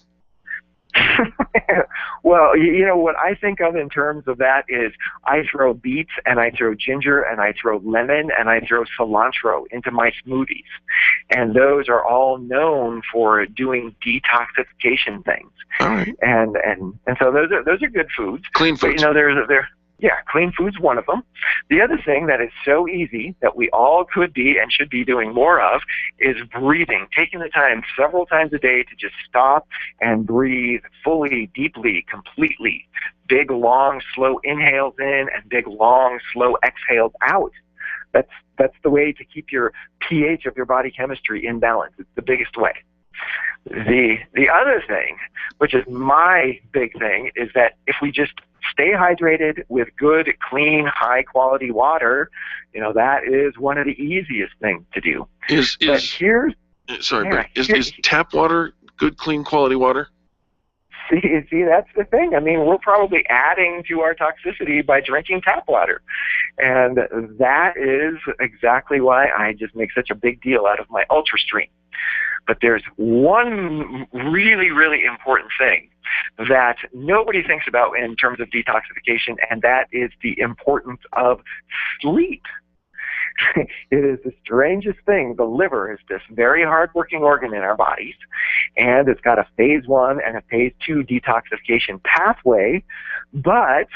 Well, what I think of in terms of that is I throw beets, and I throw ginger, and I throw lemon, and I throw cilantro into my smoothies. And those are all known for doing detoxification things. All right. And so those are good foods. Clean foods. But, clean food's one of them. The other thing that is so easy that we all could be and should be doing more of is breathing, taking the time several times a day to just stop and breathe fully, deeply, completely. Big, long, slow inhales in and big, long, slow exhales out. That's the way to keep your pH of your body chemistry in balance. It's the biggest way. The other thing, which is my big thing, is that if we just stay hydrated with good, clean, high-quality water, that is one of the easiest things to do. Is tap water good, clean, quality water? See, that's the thing. I mean, we're probably adding to our toxicity by drinking tap water. And that is exactly why I just make such a big deal out of my UltraStream. But there's one really, really important thing that nobody thinks about in terms of detoxification, and that is the importance of sleep. It is the strangest thing. The liver is this very hard-working organ in our bodies, and it's got a phase 1 and a phase 2 detoxification pathway, but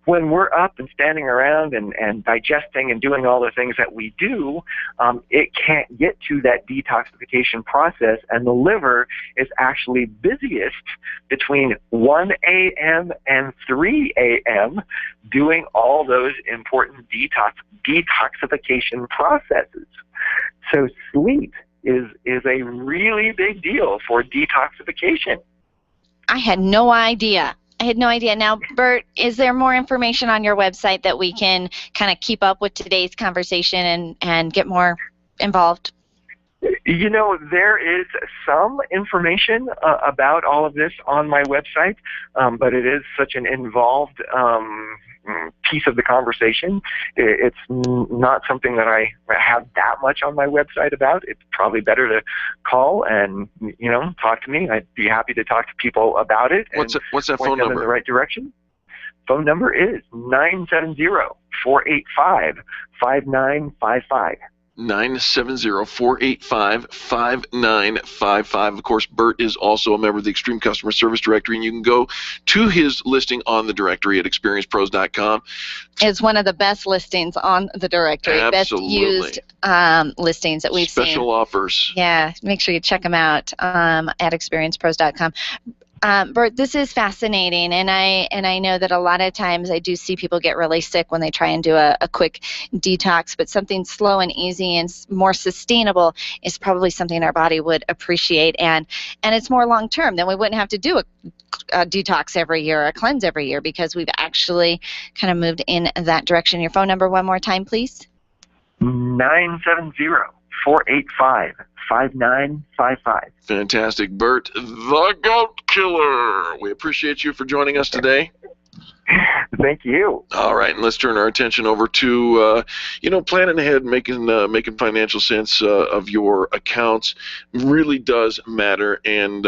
when we're up and standing around and digesting and doing all the things that we do, it can't get to that detoxification process, and the liver is actually busiest between 1 a.m. and 3 a.m. doing all those important detoxification processes. So sleep is a really big deal for detoxification. I had no idea. Now, Bert, is there more information on your website that we can kind of keep up with today's conversation and get more involved? There is some information about all of this on my website, but it is such an involved piece of the conversation. It's not something that I have that much on my website about. It's probably better to call and talk to me. I'd be happy to talk to people about it. What's that phone number? In the right direction. Phone number is 970-485-5955. 970-485-5955. Of course, Bert is also a member of the Extreme Customer Service Directory, and you can go to his listing on the directory at experiencepros.com. It's one of the best listings on the directory. Absolutely. Best used listings that we've seen. Special offers. Yeah, make sure you check them out at experiencepros.com. Bert, this is fascinating, and I know that a lot of times I do see people get really sick when they try and do a quick detox, but something slow and easy and more sustainable is probably something our body would appreciate, and it's more long term. Then we wouldn't have to do a detox every year, a cleanse every year, because we've actually kind of moved in that direction. Your phone number one more time, please. 970-485-5955. Fantastic. Bert, the Goat Killer. We appreciate you for joining us today. Thank you. All right, and let's turn our attention over to, planning ahead, making financial sense of your accounts really does matter. And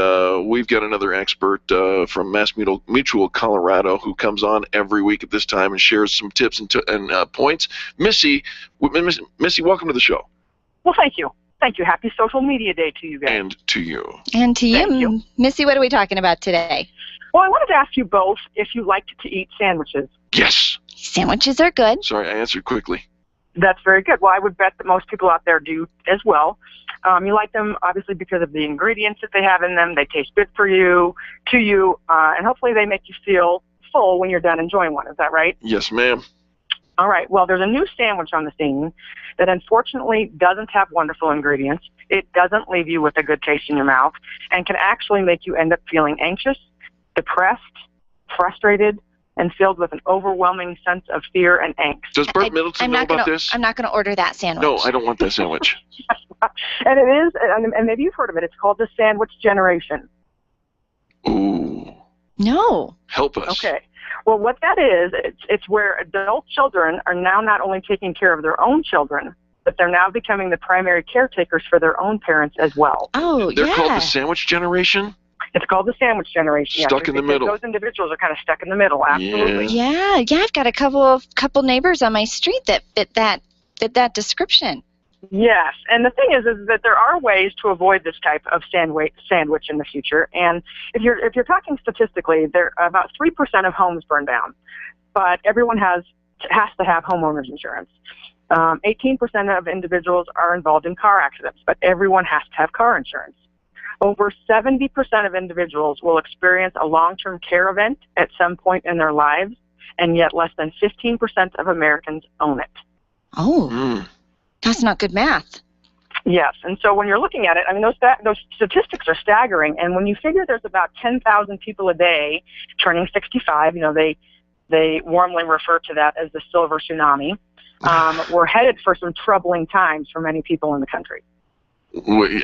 we've got another expert from Mass Mutual Colorado who comes on every week at this time and shares some tips and points. Missy, welcome to the show. Well, thank you. Thank you. Happy Social Media Day to you guys. And to you. And to Thank you. you. Missy, what are we talking about today? Well, I wanted to ask you both if you liked to eat sandwiches. Yes. Sandwiches are good. Sorry, I answered quickly. That's very good. Well, I would bet that most people out there do as well. You like them, obviously, because of the ingredients that they have in them. They taste good for you, and hopefully they make you feel full when you're done enjoying one. Is that right? Yes, ma'am. All right. Well, there's a new sandwich on the scene that unfortunately doesn't have wonderful ingredients. It doesn't leave you with a good taste in your mouth and can actually make you end up feeling anxious, depressed, frustrated, and filled with an overwhelming sense of fear and angst. Does Bert Middleton know about this? I'm not going to order that sandwich. No, I don't want that sandwich. And it is, and maybe you've heard of it, it's called the sandwich generation. Ooh. No. Help us. Okay. Well, what that is, it's where adult children are now not only taking care of their own children, but they're now becoming the primary caretakers for their own parents as well. Oh, They're called the sandwich generation? It's called the sandwich generation. Stuck in the middle. Those individuals are kind of stuck in the middle, absolutely. Yeah, I've got a couple neighbors on my street that fit that description. Yes, and the thing is that there are ways to avoid this type of sandwich in the future. And if you're talking statistically, there about 3% of homes burn down, but everyone has to have homeowners insurance. 18% of individuals are involved in car accidents, but everyone has to have car insurance. Over 70% of individuals will experience a long-term care event at some point in their lives, and yet less than 15% of Americans own it. Oh. That's not good math. Yes, and so when you're looking at it, I mean, those statistics are staggering. And when you figure there's about 10,000 people a day turning 65, they warmly refer to that as the silver tsunami. We're headed for some troubling times for many people in the country.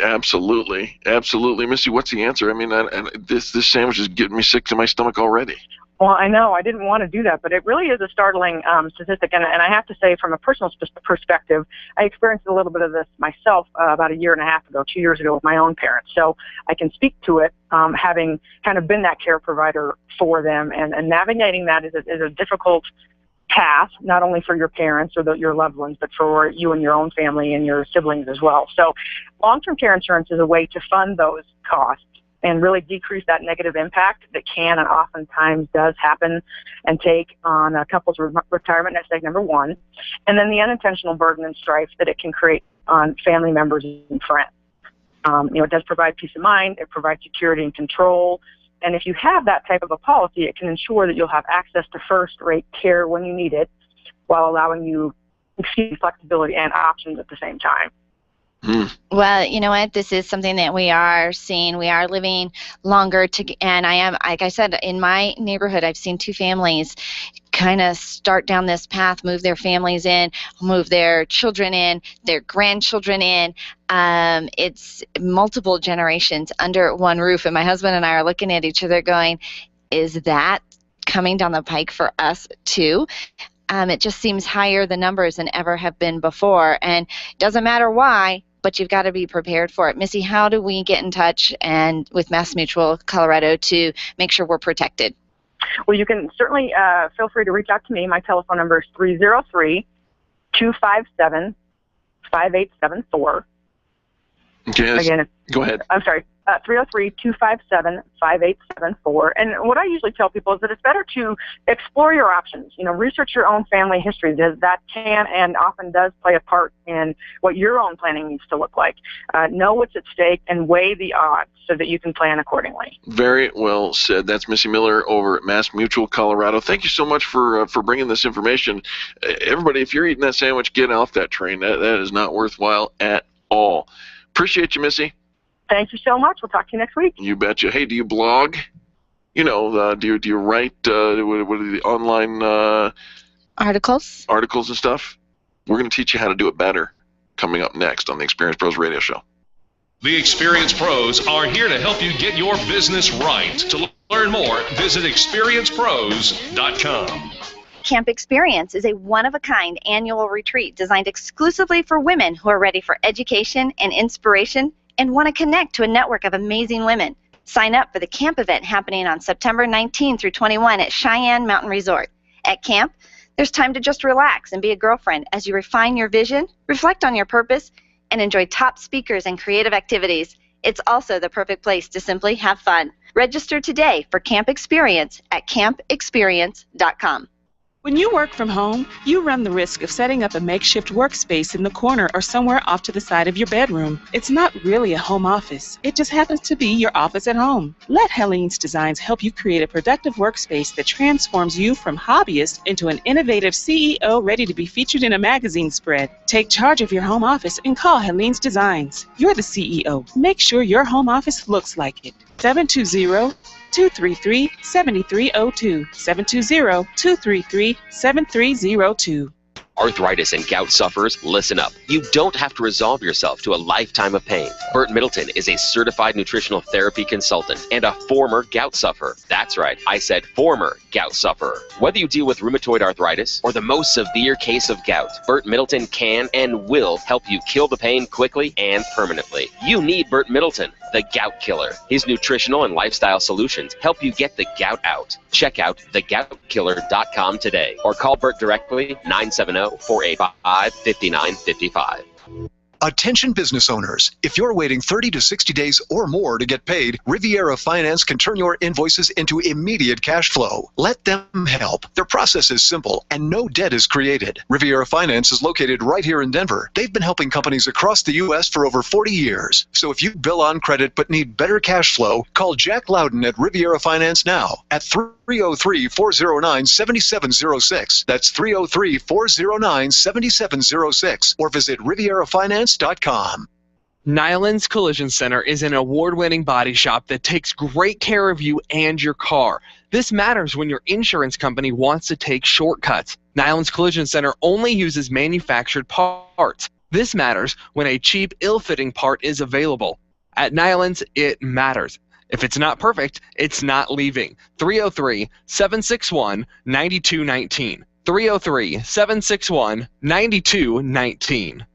Absolutely, Missy. What's the answer? I mean, this sandwich is getting me sick to my stomach already. Well, I know I didn't want to do that, but it really is a startling statistic. And I have to say, from a personal perspective, I experienced a little bit of this myself about 2 years ago with my own parents. So I can speak to it, having kind of been that care provider for them. And navigating that is a difficult path, not only for your parents or your loved ones, but for you and your own family and your siblings as well. So long-term care insurance is a way to fund those costs and really decrease that negative impact that can and oftentimes does happen and take on a couple's retirement nest egg, number one, and then the unintentional burden and strife that it can create on family members and friends. It does provide peace of mind, it provides security and control, and if you have that type of a policy, it can ensure that you'll have access to first-rate care when you need it, while allowing you flexibility and options at the same time. Well, you know what? This is something that we are seeing. We are living longer, and I am, like I said, in my neighborhood, I've seen two families kind of start down this path, move their families in, move their children in, their grandchildren in. It's multiple generations under one roof, and my husband and I are looking at each other going, is that coming down the pike for us too? It just seems higher the numbers than ever have been before, and it doesn't matter why, but you've got to be prepared for it. Missy, how do we get in touch and with Mass Mutual Colorado to make sure we're protected? Well, you can certainly feel free to reach out to me. My telephone number is 303-257-5874. Okay, Again, go ahead. I'm sorry. 303-257-5874. And what I usually tell people is that it's better to explore your options. Research your own family history. That can and often does play a part in what your own planning needs to look like. Know what's at stake and weigh the odds so that you can plan accordingly. Very well said. That's Missy Miller over at Mass Mutual, Colorado. Thank you so much for bringing this information. Everybody, if you're eating that sandwich, get off that train. That is not worthwhile at all. Appreciate you, Missy. Thank you so much. We'll talk to you next week. You betcha. Hey, do you blog? Do you write what are the online articles and stuff? We're going to teach you how to do it better coming up next on the Experience Pros Radio Show. The Experience Pros are here to help you get your business right. To learn more, visit experiencepros.com. Camp Experience is a one-of-a-kind annual retreat designed exclusively for women who are ready for education and inspiration and want to connect to a network of amazing women. Sign up for the camp event happening on September 19 through 21 at Cheyenne Mountain Resort. At camp, there's time to just relax and be a girlfriend as you refine your vision, reflect on your purpose, and enjoy top speakers and creative activities. It's also the perfect place to simply have fun. Register today for Camp Experience at campexperience.com. When you work from home, you run the risk of setting up a makeshift workspace in the corner or somewhere off to the side of your bedroom. It's not really a home office. It just happens to be your office at home. Let Helene's Designs help you create a productive workspace that transforms you from hobbyist into an innovative CEO ready to be featured in a magazine spread. Take charge of your home office and call Helene's Designs. You're the CEO. Make sure your home office looks like it. 720-233-7302. 720-233-7302. Arthritis and gout sufferers, listen up. You don't have to resolve yourself to a lifetime of pain. Burt Middleton is a certified nutritional therapy consultant and a former gout sufferer. That's right, I said former gout sufferer. Whether you deal with rheumatoid arthritis or the most severe case of gout, Burt Middleton can and will help you kill the pain quickly and permanently. You need Burt Middleton, the gout killer. His nutritional and lifestyle solutions help you get the gout out. Check out thegoutkiller.com today or call Burt directly 970-485-5955. Attention business owners, if you're waiting 30 to 60 days or more to get paid, Riviera Finance can turn your invoices into immediate cash flow. Let them help. Their process is simple and no debt is created. Riviera Finance is located right here in Denver. They've been helping companies across the U.S. for over 40 years. So if you bill on credit but need better cash flow, call Jack Loudon at Riviera Finance now at 303-409-7706. That's 303-409-7706. Or visit RivieraFinance.com. Nyland's Collision Center is an award-winning body shop that takes great care of you and your car. This matters when your insurance company wants to take shortcuts. Nyland's Collision Center only uses manufactured parts. This matters when a cheap, ill-fitting part is available. At Nyland's, it matters. If it's not perfect, it's not leaving. 303-761-9219. 303-761-9219.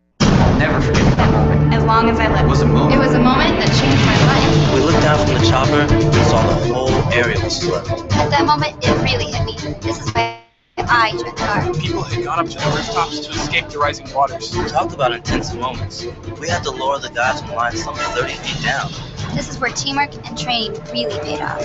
Never forget that moment. As long as I live. It was a moment. It was a moment that changed my life. We looked down from the chopper and saw the whole area was flooded. At that moment, it really hit me. This is why I joined the Guard. People had gone up to the rooftops to escape the rising waters. Talk about intense moments. We had to lower the guys in line some 30 feet down. This is where teamwork and training really paid off.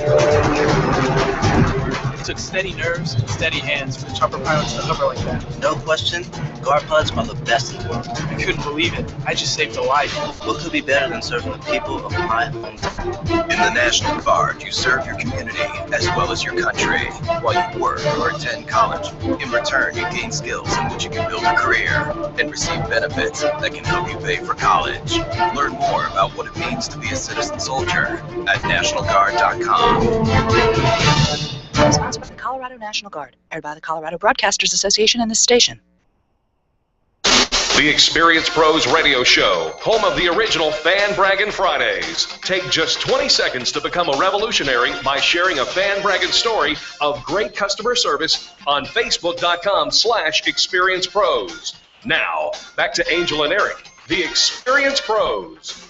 It took steady nerves and steady hands for the chopper pilots to hover like that. No question, guard pilots are the best in the world. I couldn't believe it. I just saved a life. What could be better than serving the people of my hometown? In the National Guard, you serve your community as well as your country while you work or attend college. In return, you gain skills in which you can build a career and receive benefits that can help you pay for college. Learn more about what it means to be a citizen soldier at NationalGuard.com. Sponsored by the Colorado National Guard, aired by the Colorado Broadcasters Association and this station. The Experience Pros Radio Show, home of the original Fan Braggin' Fridays. Take just 20 seconds to become a revolutionary by sharing a Fan Braggin' story of great customer service on Facebook.com/Experience Pros. Now, back to Angel and Eric, the Experience Pros.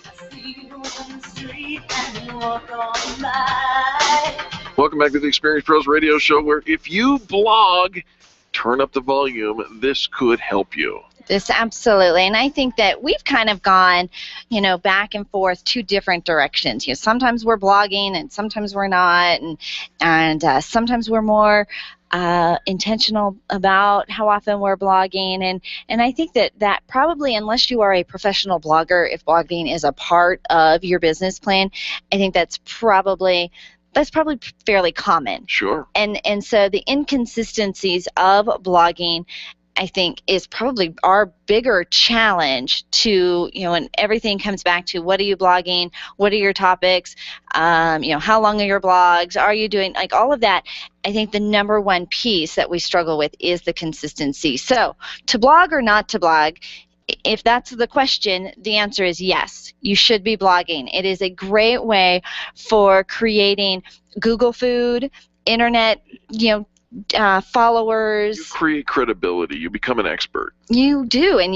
Welcome back to the Experience Pros Radio Show, where if you blog, turn up the volume. This could help you. This absolutely, and I think that we've kind of gone, back and forth two different directions. Sometimes we're blogging, and sometimes we're not, and sometimes we're more intentional about how often we're blogging, and I think that probably, unless you are a professional blogger, if blogging is a part of your business plan, I think that's probably fairly common. Sure. And so the inconsistencies of blogging, I think, is probably our bigger challenge to, and everything comes back to, what are you blogging? What are your topics? How long are your blogs? Are you doing, like, all of that? I think the number one piece that we struggle with is the consistency. So to blog or not to blog, if that's the question, the answer is yes. You should be blogging. It is a great way for creating Google food, internet, followers. You create credibility. You become an expert. You do, and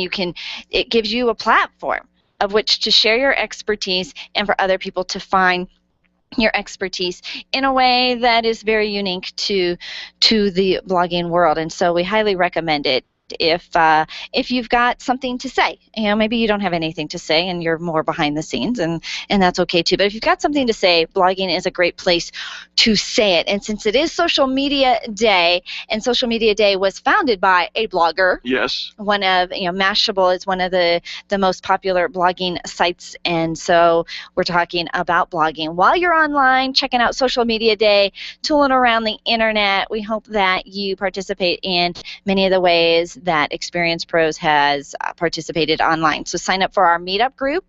it gives you a platform of which to share your expertise and for other people to find your expertise in a way that is very unique to the blogging world. And so we highly recommend it. If you've got something to say, maybe you don't have anything to say and you're more behind the scenes, and that's okay too. But if you've got something to say, blogging is a great place to say it. And since it is Social Media Day, and Social Media Day was founded by a blogger. Yes. One of, Mashable is one of the most popular blogging sites, and so we're talking about blogging while you're online, checking out Social Media Day, tooling around the internet. We hope that you participate in many of the ways that Experience Pros has participated online. So sign up for our meetup group,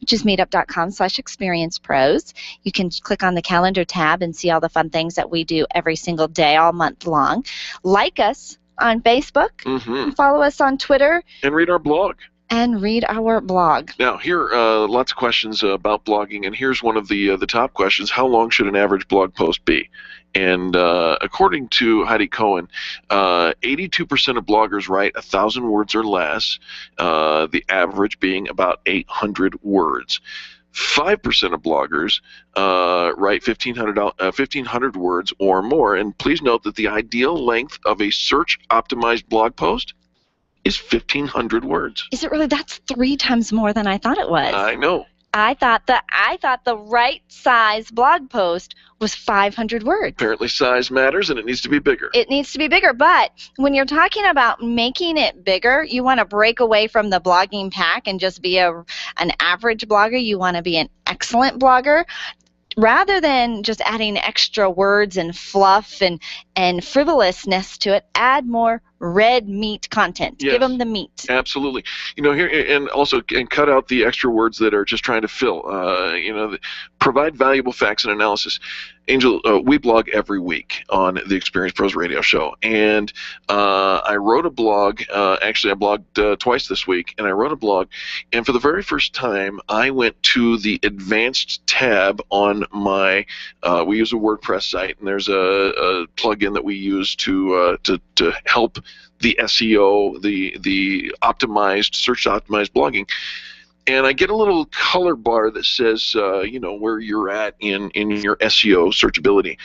which is meetup.com/experiencepros. You can click on the calendar tab and see all the fun things that we do every single day, all month long. Like us on Facebook, and follow us on Twitter. And read our blog. Now, here lots of questions about blogging, and here's one of the top questions. How long should an average blog post be? And according to Heidi Cohen, 82% of bloggers write 1,000 words or less, the average being about 800 words. 5% of bloggers write 1,500 words or more. And please note that the ideal length of a search-optimized blog post is 1,500 words. Is it really? That's 3 times more than I thought it was. I know. I thought the right size blog post was 500 words. Apparently size matters, and it needs to be bigger. It needs to be bigger, but when you're talking about making it bigger, you want to break away from the blogging pack and just be an average blogger. You want to be an excellent blogger. Rather than just adding extra words and fluff and frivolousness to it, add more red meat content. Yes. Give them the meat. Absolutely. Here, and also cut out the extra words that are just trying to fill. Provide valuable facts and analysis. Angel, we blog every week on the Experience Pros Radio Show, and I wrote a blog. Actually, I blogged twice this week, and I wrote a blog. And for the very first time, I went to the advanced tab on my. We use a WordPress site, and there's a plugin that we use to help the SEO, the optimized, search optimized blogging. And I get a little color bar that says, where you're at in your SEO searchability.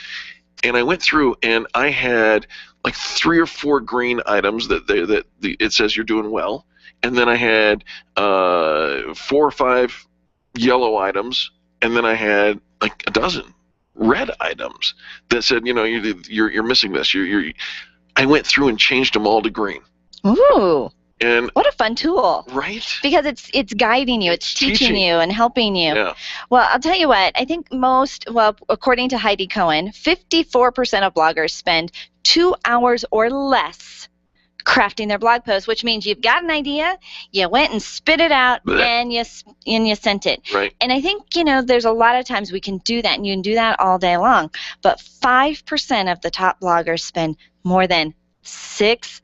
And I went through, and I had like 3 or 4 green items that it says you're doing well. And then I had 4 or 5 yellow items, and then I had like a dozen red items that said, you're missing this. I went through and changed them all to green. Ooh. And what a fun tool. Right? Because it's guiding you, it's teaching you and helping you. Yeah. Well, I'll tell you what, I think according to Heidi Cohen, 54% of bloggers spend 2 hours or less crafting their blog post, which means you've got an idea, you went and spit it out, and you sent it. Right. And I think, there's a lot of times we can do that, and you can do that all day long. But 5% of the top bloggers spend more than 6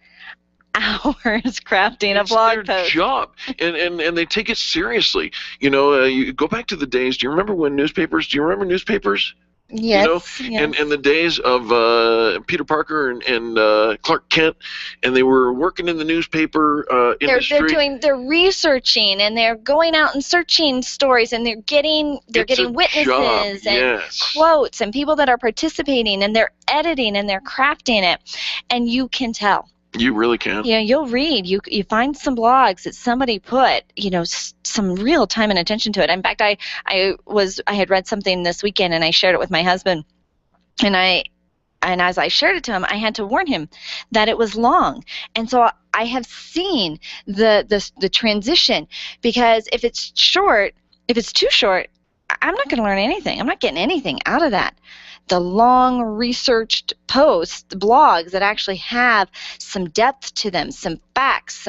hours crafting a blog post. It's their job, and they take it seriously. You go back to the days. Do you remember newspapers? Yes. And the days of Peter Parker and Clark Kent, and they were working in the newspaper industry. They're researching, and they're going out and searching stories, and they're getting witnesses and quotes and people that are participating, and they're editing and they're crafting it, and you can tell. You really can. Yeah, you'll read. You find some blogs that somebody put, some real time and attention to it. In fact, I had read something this weekend and I shared it with my husband, and as I shared it to him, I had to warn him that it was long. And so I have seen the transition, because if it's too short, I'm not going to learn anything. I'm not getting anything out of that. The long researched posts, the blogs that actually have some depth to them, some facts,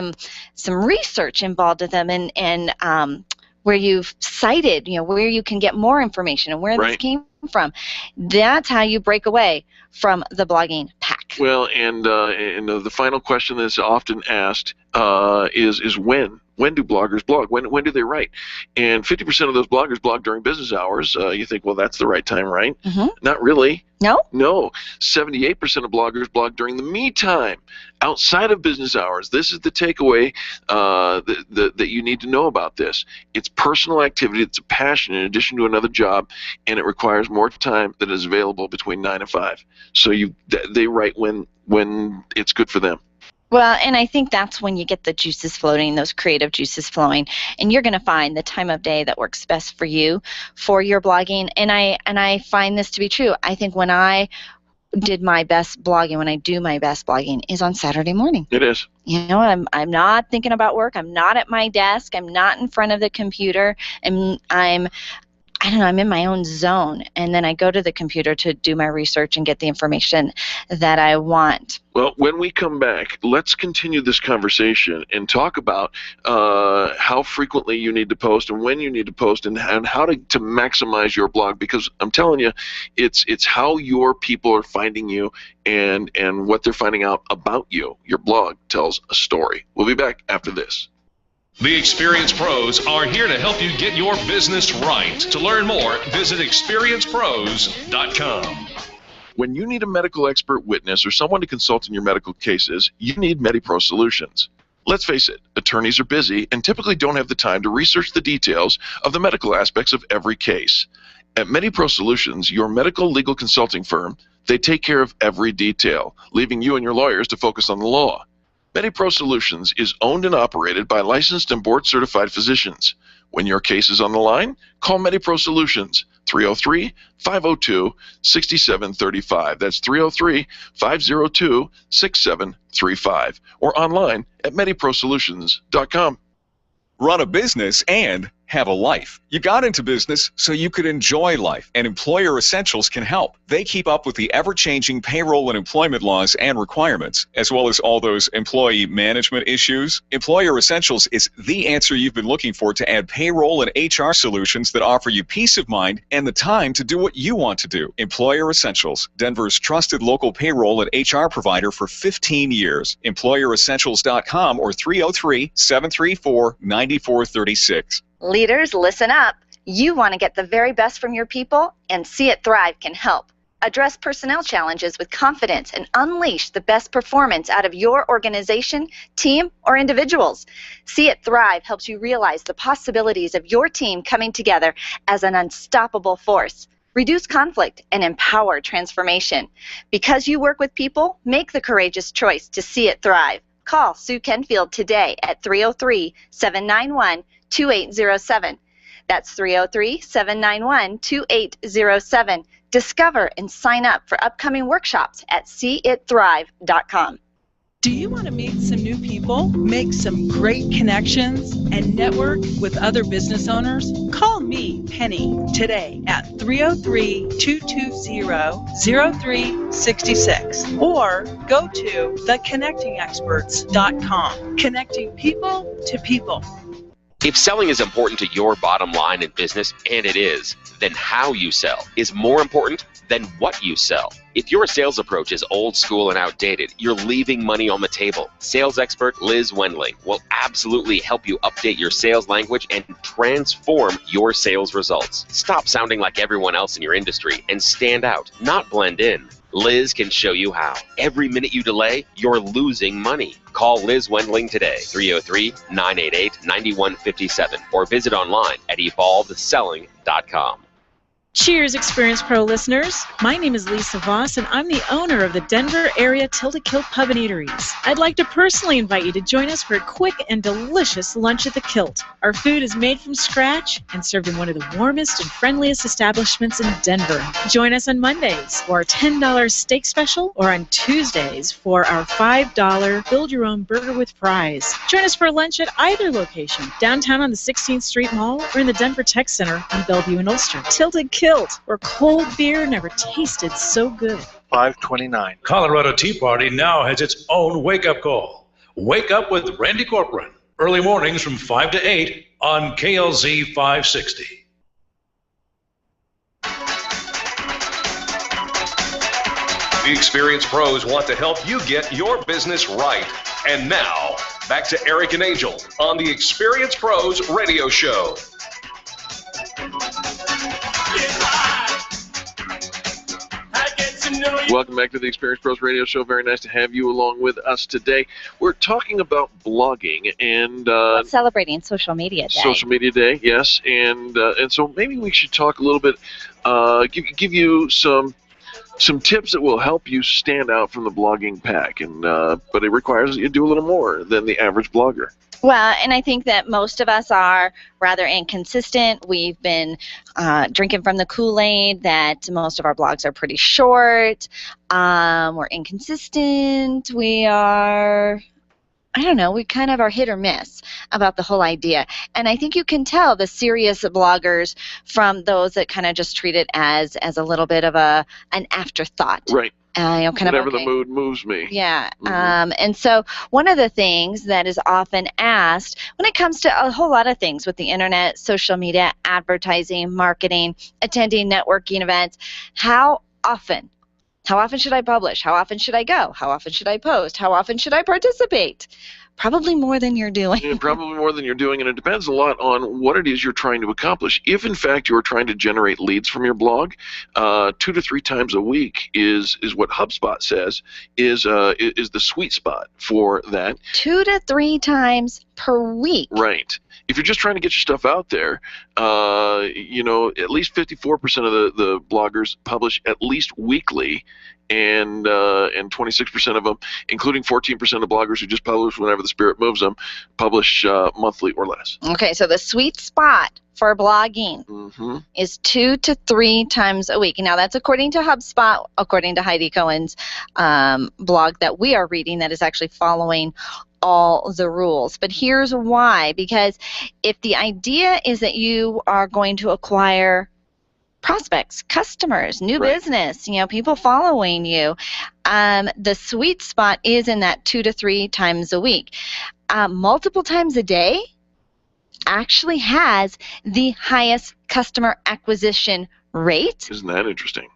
some research involved with them, and where you've cited, where you can get more information and where this came from. That's how you break away from the blogging pack. Well, and the final question that's often asked is when. When do bloggers blog? When do they write? And 50% of those bloggers blog during business hours. You think, well, that's the right time, right? Mm-hmm. Not really. No? No. 78% of bloggers blog during the me time, outside of business hours. This is the takeaway that you need to know about this. It's personal activity. It's a passion in addition to another job, and it requires more time than is available between 9 and 5. So they write when it's good for them. Well, and I think that's when you get the juices floating, those creative juices flowing, and you're going to find the time of day that works best for you, for your blogging. And I find this to be true. I think when I did my best blogging, when I do my best blogging, is on Saturday morning. It is. I'm not thinking about work. I'm not at my desk. I'm not in front of the computer. And I'm in my own zone, and then I go to the computer to do my research and get the information that I want. Well, when we come back, let's continue this conversation and talk about how frequently you need to post and when you need to post and how to maximize your blog, because I'm telling you, it's how your people are finding you and what they're finding out about you. Your blog tells a story. We'll be back after this. The Experience Pros are here to help you get your business right. To learn more, visit experiencepros.com. When you need a medical expert witness or someone to consult in your medical cases, you need MediPro Solutions. Let's face it, attorneys are busy and typically don't have the time to research the details of the medical aspects of every case. At MediPro Solutions, your medical legal consulting firm, they take care of every detail, leaving you and your lawyers to focus on the law. MediPro Solutions is owned and operated by licensed and board-certified physicians. When your case is on the line, call MediPro Solutions, 303-502-6735. That's 303-502-6735. Or online at mediprosolutions.com. Run a business and have a life. You got into business so you could enjoy life, and Employer Essentials can help. They keep up with the ever-changing payroll and employment laws and requirements, as well as all those employee management issues. Employer Essentials is the answer you've been looking for to add payroll and HR solutions that offer you peace of mind and the time to do what you want to do. Employer Essentials, Denver's trusted local payroll and HR provider for 15 years. EmployerEssentials.com or 303-734-9436. Leaders, listen up. You want to get the very best from your people, and See It Thrive can help. Address personnel challenges with confidence and unleash the best performance out of your organization, team, or individuals. See It Thrive helps you realize the possibilities of your team coming together as an unstoppable force. Reduce conflict and empower transformation. Because you work with people, make the courageous choice to see it thrive. Call Sue Kenfield today at 303-791-2807. That's 303-791-2807. Discover and sign up for upcoming workshops at seeitthrive.com. Do you want to meet some new people, make some great connections, and network with other business owners? Call me, Penny, today at 303-220-0366 or go to theconnectingexperts.com. Connecting people to people. If selling is important to your bottom line in business, and it is, then how you sell is more important than what you sell. If your sales approach is old school and outdated, you're leaving money on the table. Sales expert Liz Wendling will absolutely help you update your sales language and transform your sales results. Stop sounding like everyone else in your industry and stand out, not blend in. Liz can show you how. Every minute you delay, you're losing money. Call Liz Wendling today, 303-988-9157, or visit online at evolvedselling.com. Cheers, Experience Pro listeners. My name is Lisa Voss, and I'm the owner of the Denver area Tilted Kilt Pub and Eateries. I'd like to personally invite you to join us for a quick and delicious lunch at the Kilt. Our food is made from scratch and served in one of the warmest and friendliest establishments in Denver. Join us on Mondays for our $10 steak special or on Tuesdays for our $5 build-your-own burger with fries. Join us for lunch at either location, downtown on the 16th Street Mall or in the Denver Tech Center on Bellevue and Ulster. Tilted Kilt, where cold beer never tasted so good. 529. Colorado Tea Party now has its own wake-up call. Wake up with Randy Corcoran. Early mornings from 5 to 8 on KLZ 560. The Experience Pros want to help you get your business right. And now, back to Eric and Angel on the Experience Pros radio show. Welcome back to the Experience Pros Radio Show. Very nice to have you along with us today. We're talking about blogging and celebrating Social Media Day. Social Media Day, yes, and so maybe we should talk a little bit, give you some tips that will help you stand out from the blogging pack, and but it requires that you do a little more than the average blogger. Well, and I think that most of us are rather inconsistent. We've been drinking from the Kool-Aid that most of our blogs are pretty short. We're inconsistent. We are, I don't know, we kind of are hit or miss about the whole idea. And I think you can tell the serious bloggers from those that kind of just treat it as a little bit of an afterthought. Right. Kind of, whenever okay. The mood moves me. Yeah. And so one of the things that is often asked when it comes to a whole lot of things with the internet, social media, advertising, marketing, attending networking events, how often should I publish? How often should I go? How often should I post? How often should I participate? Probably more than you're doing. Yeah, probably more than you're doing, and it depends a lot on what it is you're trying to accomplish. If, in fact, you're trying to generate leads from your blog, 2 to 3 times a week is what HubSpot says is the sweet spot for that. 2 to 3 times per week. Right. If you're just trying to get your stuff out there, at least 54% of the bloggers publish at least weekly, and 26% of them, including 14% of bloggers who just publish whenever the spirit moves them, publish monthly or less. Okay, so the sweet spot for blogging is 2 to 3 times a week. Now, that's according to HubSpot, according to Heidi Cohen's blog that we are reading that is actually following all the rules. But here's why. Because if the idea is that you are going to acquire prospects, customers, new business, people following you, the sweet spot is in that 2 to 3 times a week. Multiple times a day actually has the highest customer acquisition rate. Isn't that interesting?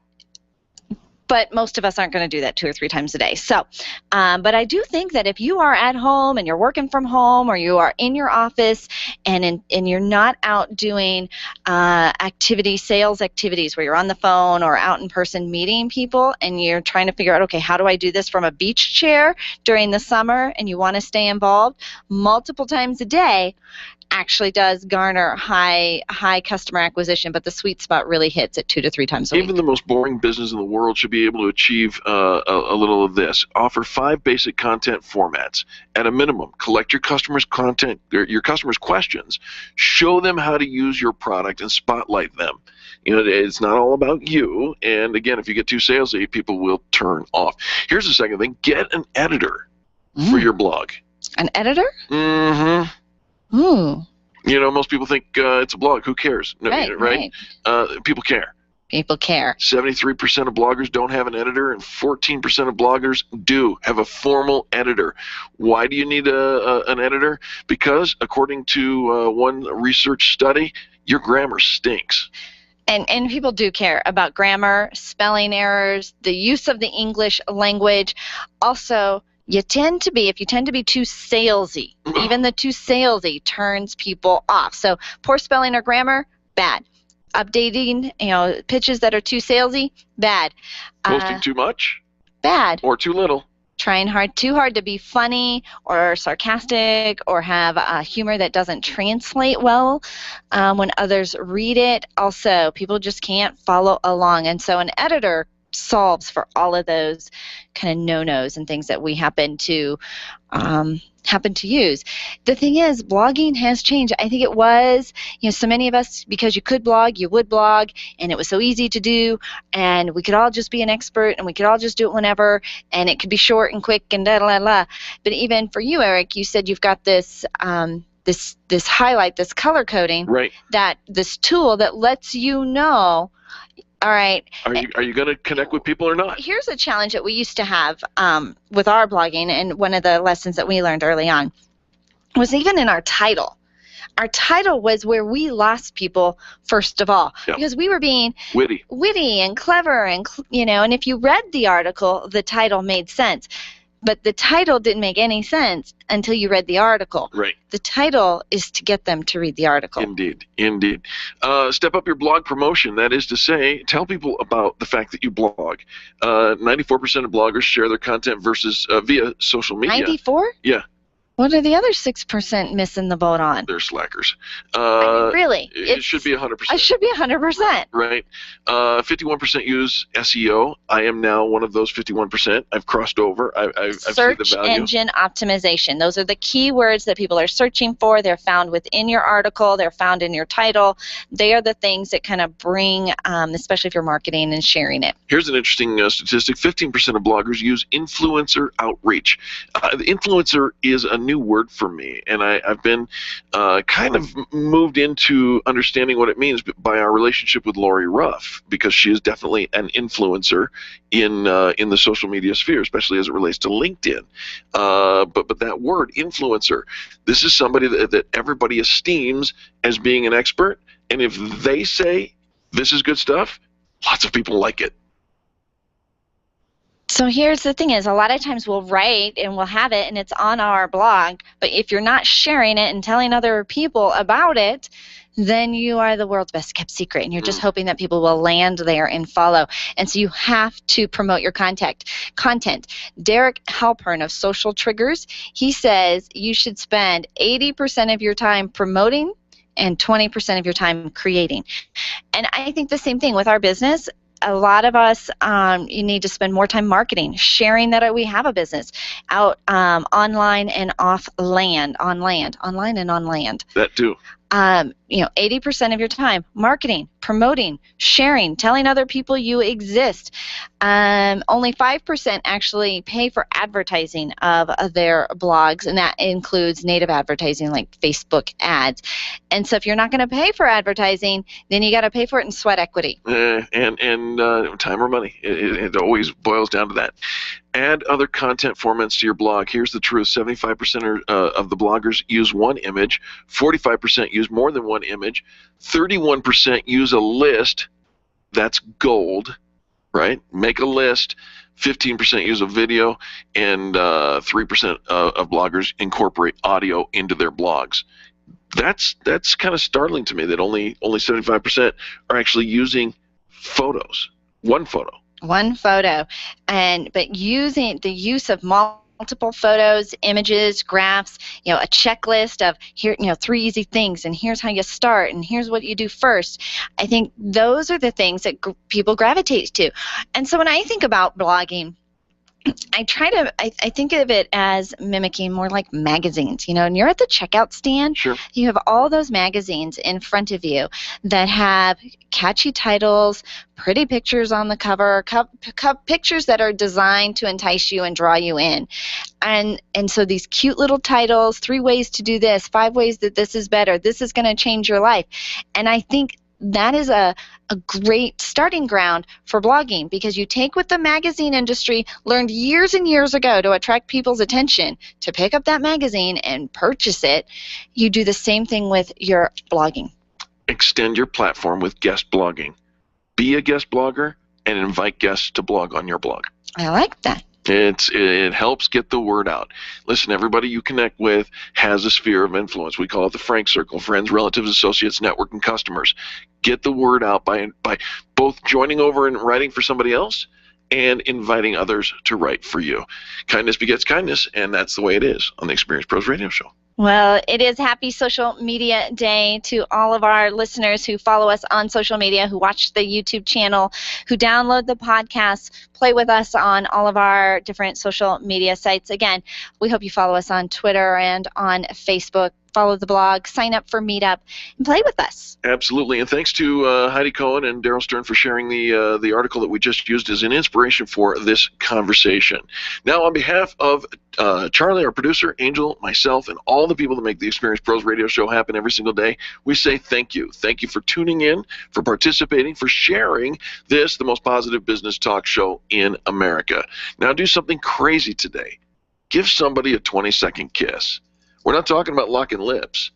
But most of us aren't going to do that 2 or 3 times a day. So, but I do think that if you are at home and you're working from home, or you are in your office and you're not out doing sales activities where you're on the phone or out in person meeting people, and you're trying to figure out, okay, how do I do this from a beach chair during the summer, and you want to stay involved, multiple times a day actually does garner high customer acquisition, but the sweet spot really hits at 2 to 3 times a week. Even the most boring business in the world should be able to achieve a little of this. Offer 5 basic content formats. At a minimum, collect your customers' content, your customers' questions, show them how to use your product, and spotlight them. It's not all about you. And again, if you get too salesy, people will turn off. Here's the second thing: get an editor for your blog. An editor? Mm-hmm. Most people think it's a blog. Who cares? No, right? People care. People care. 73% of bloggers don't have an editor, and 14% of bloggers do have a formal editor. Why do you need an editor? Because according to one research study, your grammar stinks. And people do care about grammar, spelling errors, the use of the English language. Also, if you tend to be too salesy, even the too salesy turns people off. So poor spelling or grammar, bad. Updating, pitches that are too salesy, bad. Posting too much? Bad. Or too little? trying too hard to be funny or sarcastic or have humor that doesn't translate well when others read it. Also, people just can't follow along. And so an editor solves for all of those kind of no-nos and things that we happen to use. The thing is, blogging has changed. I think it was, so many of us, because you could blog, you would blog, and it was so easy to do, and we could all just be an expert, and we could all just do it whenever, and it could be short and quick and da-da-da-da. But even for you, Eric, you said you've got this this highlight, this color coding, right? That this tool that lets you know. All right. Are you going to connect with people or not? Here's a challenge that we used to have with our blogging, and one of the lessons that we learned early on was even in our title. Our title was where we lost people first of all, because we were being witty and clever, and and if you read the article, the title made sense. But the title didn't make any sense until you read the article. Right. The title is to get them to read the article. Indeed. Step up your blog promotion. That is to say, tell people about the fact that you blog. 94% of bloggers share their content via social media. 94? Yeah. What are the other 6% missing the boat on? They're slackers. Really? It should be 100%. I should be 100%. Right. 51% use SEO. I am now one of those 51%. I've crossed over. I've seen the Search value. engine optimization. Those are the keywords that people are searching for. They're found within your article. They're found in your title. They are the things that kind of bring, especially if you're marketing and sharing it. Here's an interesting statistic. 15% of bloggers use influencer outreach. The influencer is a new word for me, and I've been kind of moved into understanding what it means by our relationship with Lori Ruff, because she is definitely an influencer in the social media sphere, especially as it relates to LinkedIn. But that word, influencer, this is somebody that everybody esteems as being an expert, and if they say this is good stuff, lots of people like it. So here's the thing is, a lot of times we'll write and we'll have it and it's on our blog, but if you're not sharing it and telling other people about it, then you are the world's best kept secret, and you're just hoping that people will land there and follow. And so you have to promote your content. Derek Halpern of Social Triggers, he says you should spend 80% of your time promoting and 20% of your time creating. And I think the same thing with our business. A lot of us, you need to spend more time marketing, sharing that we have a business out online and off land, online and on land. That too. 80% of your time marketing, promoting, sharing, telling other people you exist. Only 5% actually pay for advertising of their blogs, and that includes native advertising like Facebook ads. And so if you're not going to pay for advertising, then you got to pay for it in sweat equity. And time or money. It always boils down to that. Add other content formats to your blog. Here's the truth. 75% of the bloggers use one image. 45% use more than one image. 31% use a list. That's gold, right? Make a list. 15% use a video. And 3% of bloggers incorporate audio into their blogs. That's kind of startling to me that only 75% are actually using photos. One photo. But using the use of multiple photos, images, graphs, a checklist of here, 3 easy things, and here's how you start, and here's what you do first. I think those are the things that people gravitate to. And so when I think about blogging, I think of it as mimicking more like magazines, and you're at the checkout stand. Sure. You have all those magazines in front of you that have catchy titles, pretty pictures on the cover, pictures that are designed to entice you and draw you in. And so these cute little titles, 3 ways to do this, 5 ways that this is better, this is going to change your life. And I think that is a great starting ground for blogging, because you take what the magazine industry learned years and years ago to attract people's attention to pick up that magazine and purchase it. You do the same thing with your blogging. Extend your platform with guest blogging. Be a guest blogger and invite guests to blog on your blog. I like that. It helps get the word out. Listen, everybody you connect with has a sphere of influence. We call it the Frank Circle: friends, relatives, associates, network, and customers. Get the word out by both joining over and writing for somebody else and inviting others to write for you. Kindness begets kindness, and that's the way it is on the Experience Pros Radio Show. Well, it is Happy Social Media Day to all of our listeners who follow us on social media, who watch the YouTube channel, who download the podcast, play with us on all of our different social media sites. Again, we hope you follow us on Twitter and on Facebook. Follow the blog, sign up for Meetup, and play with us. Absolutely, and thanks to Heidi Cohen and Daryl Stern for sharing the article that we just used as an inspiration for this conversation. Now, on behalf of Charlie, our producer, Angel, myself, and all the people that make the Experience Pros Radio Show happen every single day, we say thank you. Thank you for tuning in, for participating, for sharing this, the most positive business talk show in America. Now, do something crazy today. Give somebody a 20-second kiss. We're not talking about locking lips.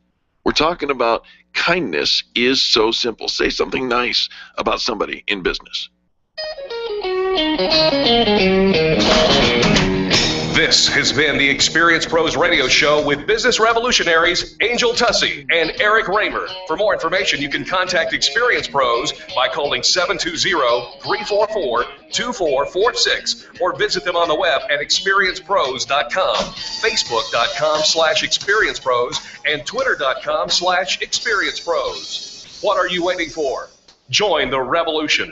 We're talking about kindness is so simple. Say something nice about somebody in business. This has been the Experience Pros Radio Show with business revolutionaries Angel Tussey and Eric Raymer. For more information, you can contact Experience Pros by calling 720-344-2446 or visit them on the web at experiencepros.com, facebook.com/experiencepros, and twitter.com/experiencepros. What are you waiting for? Join the revolution.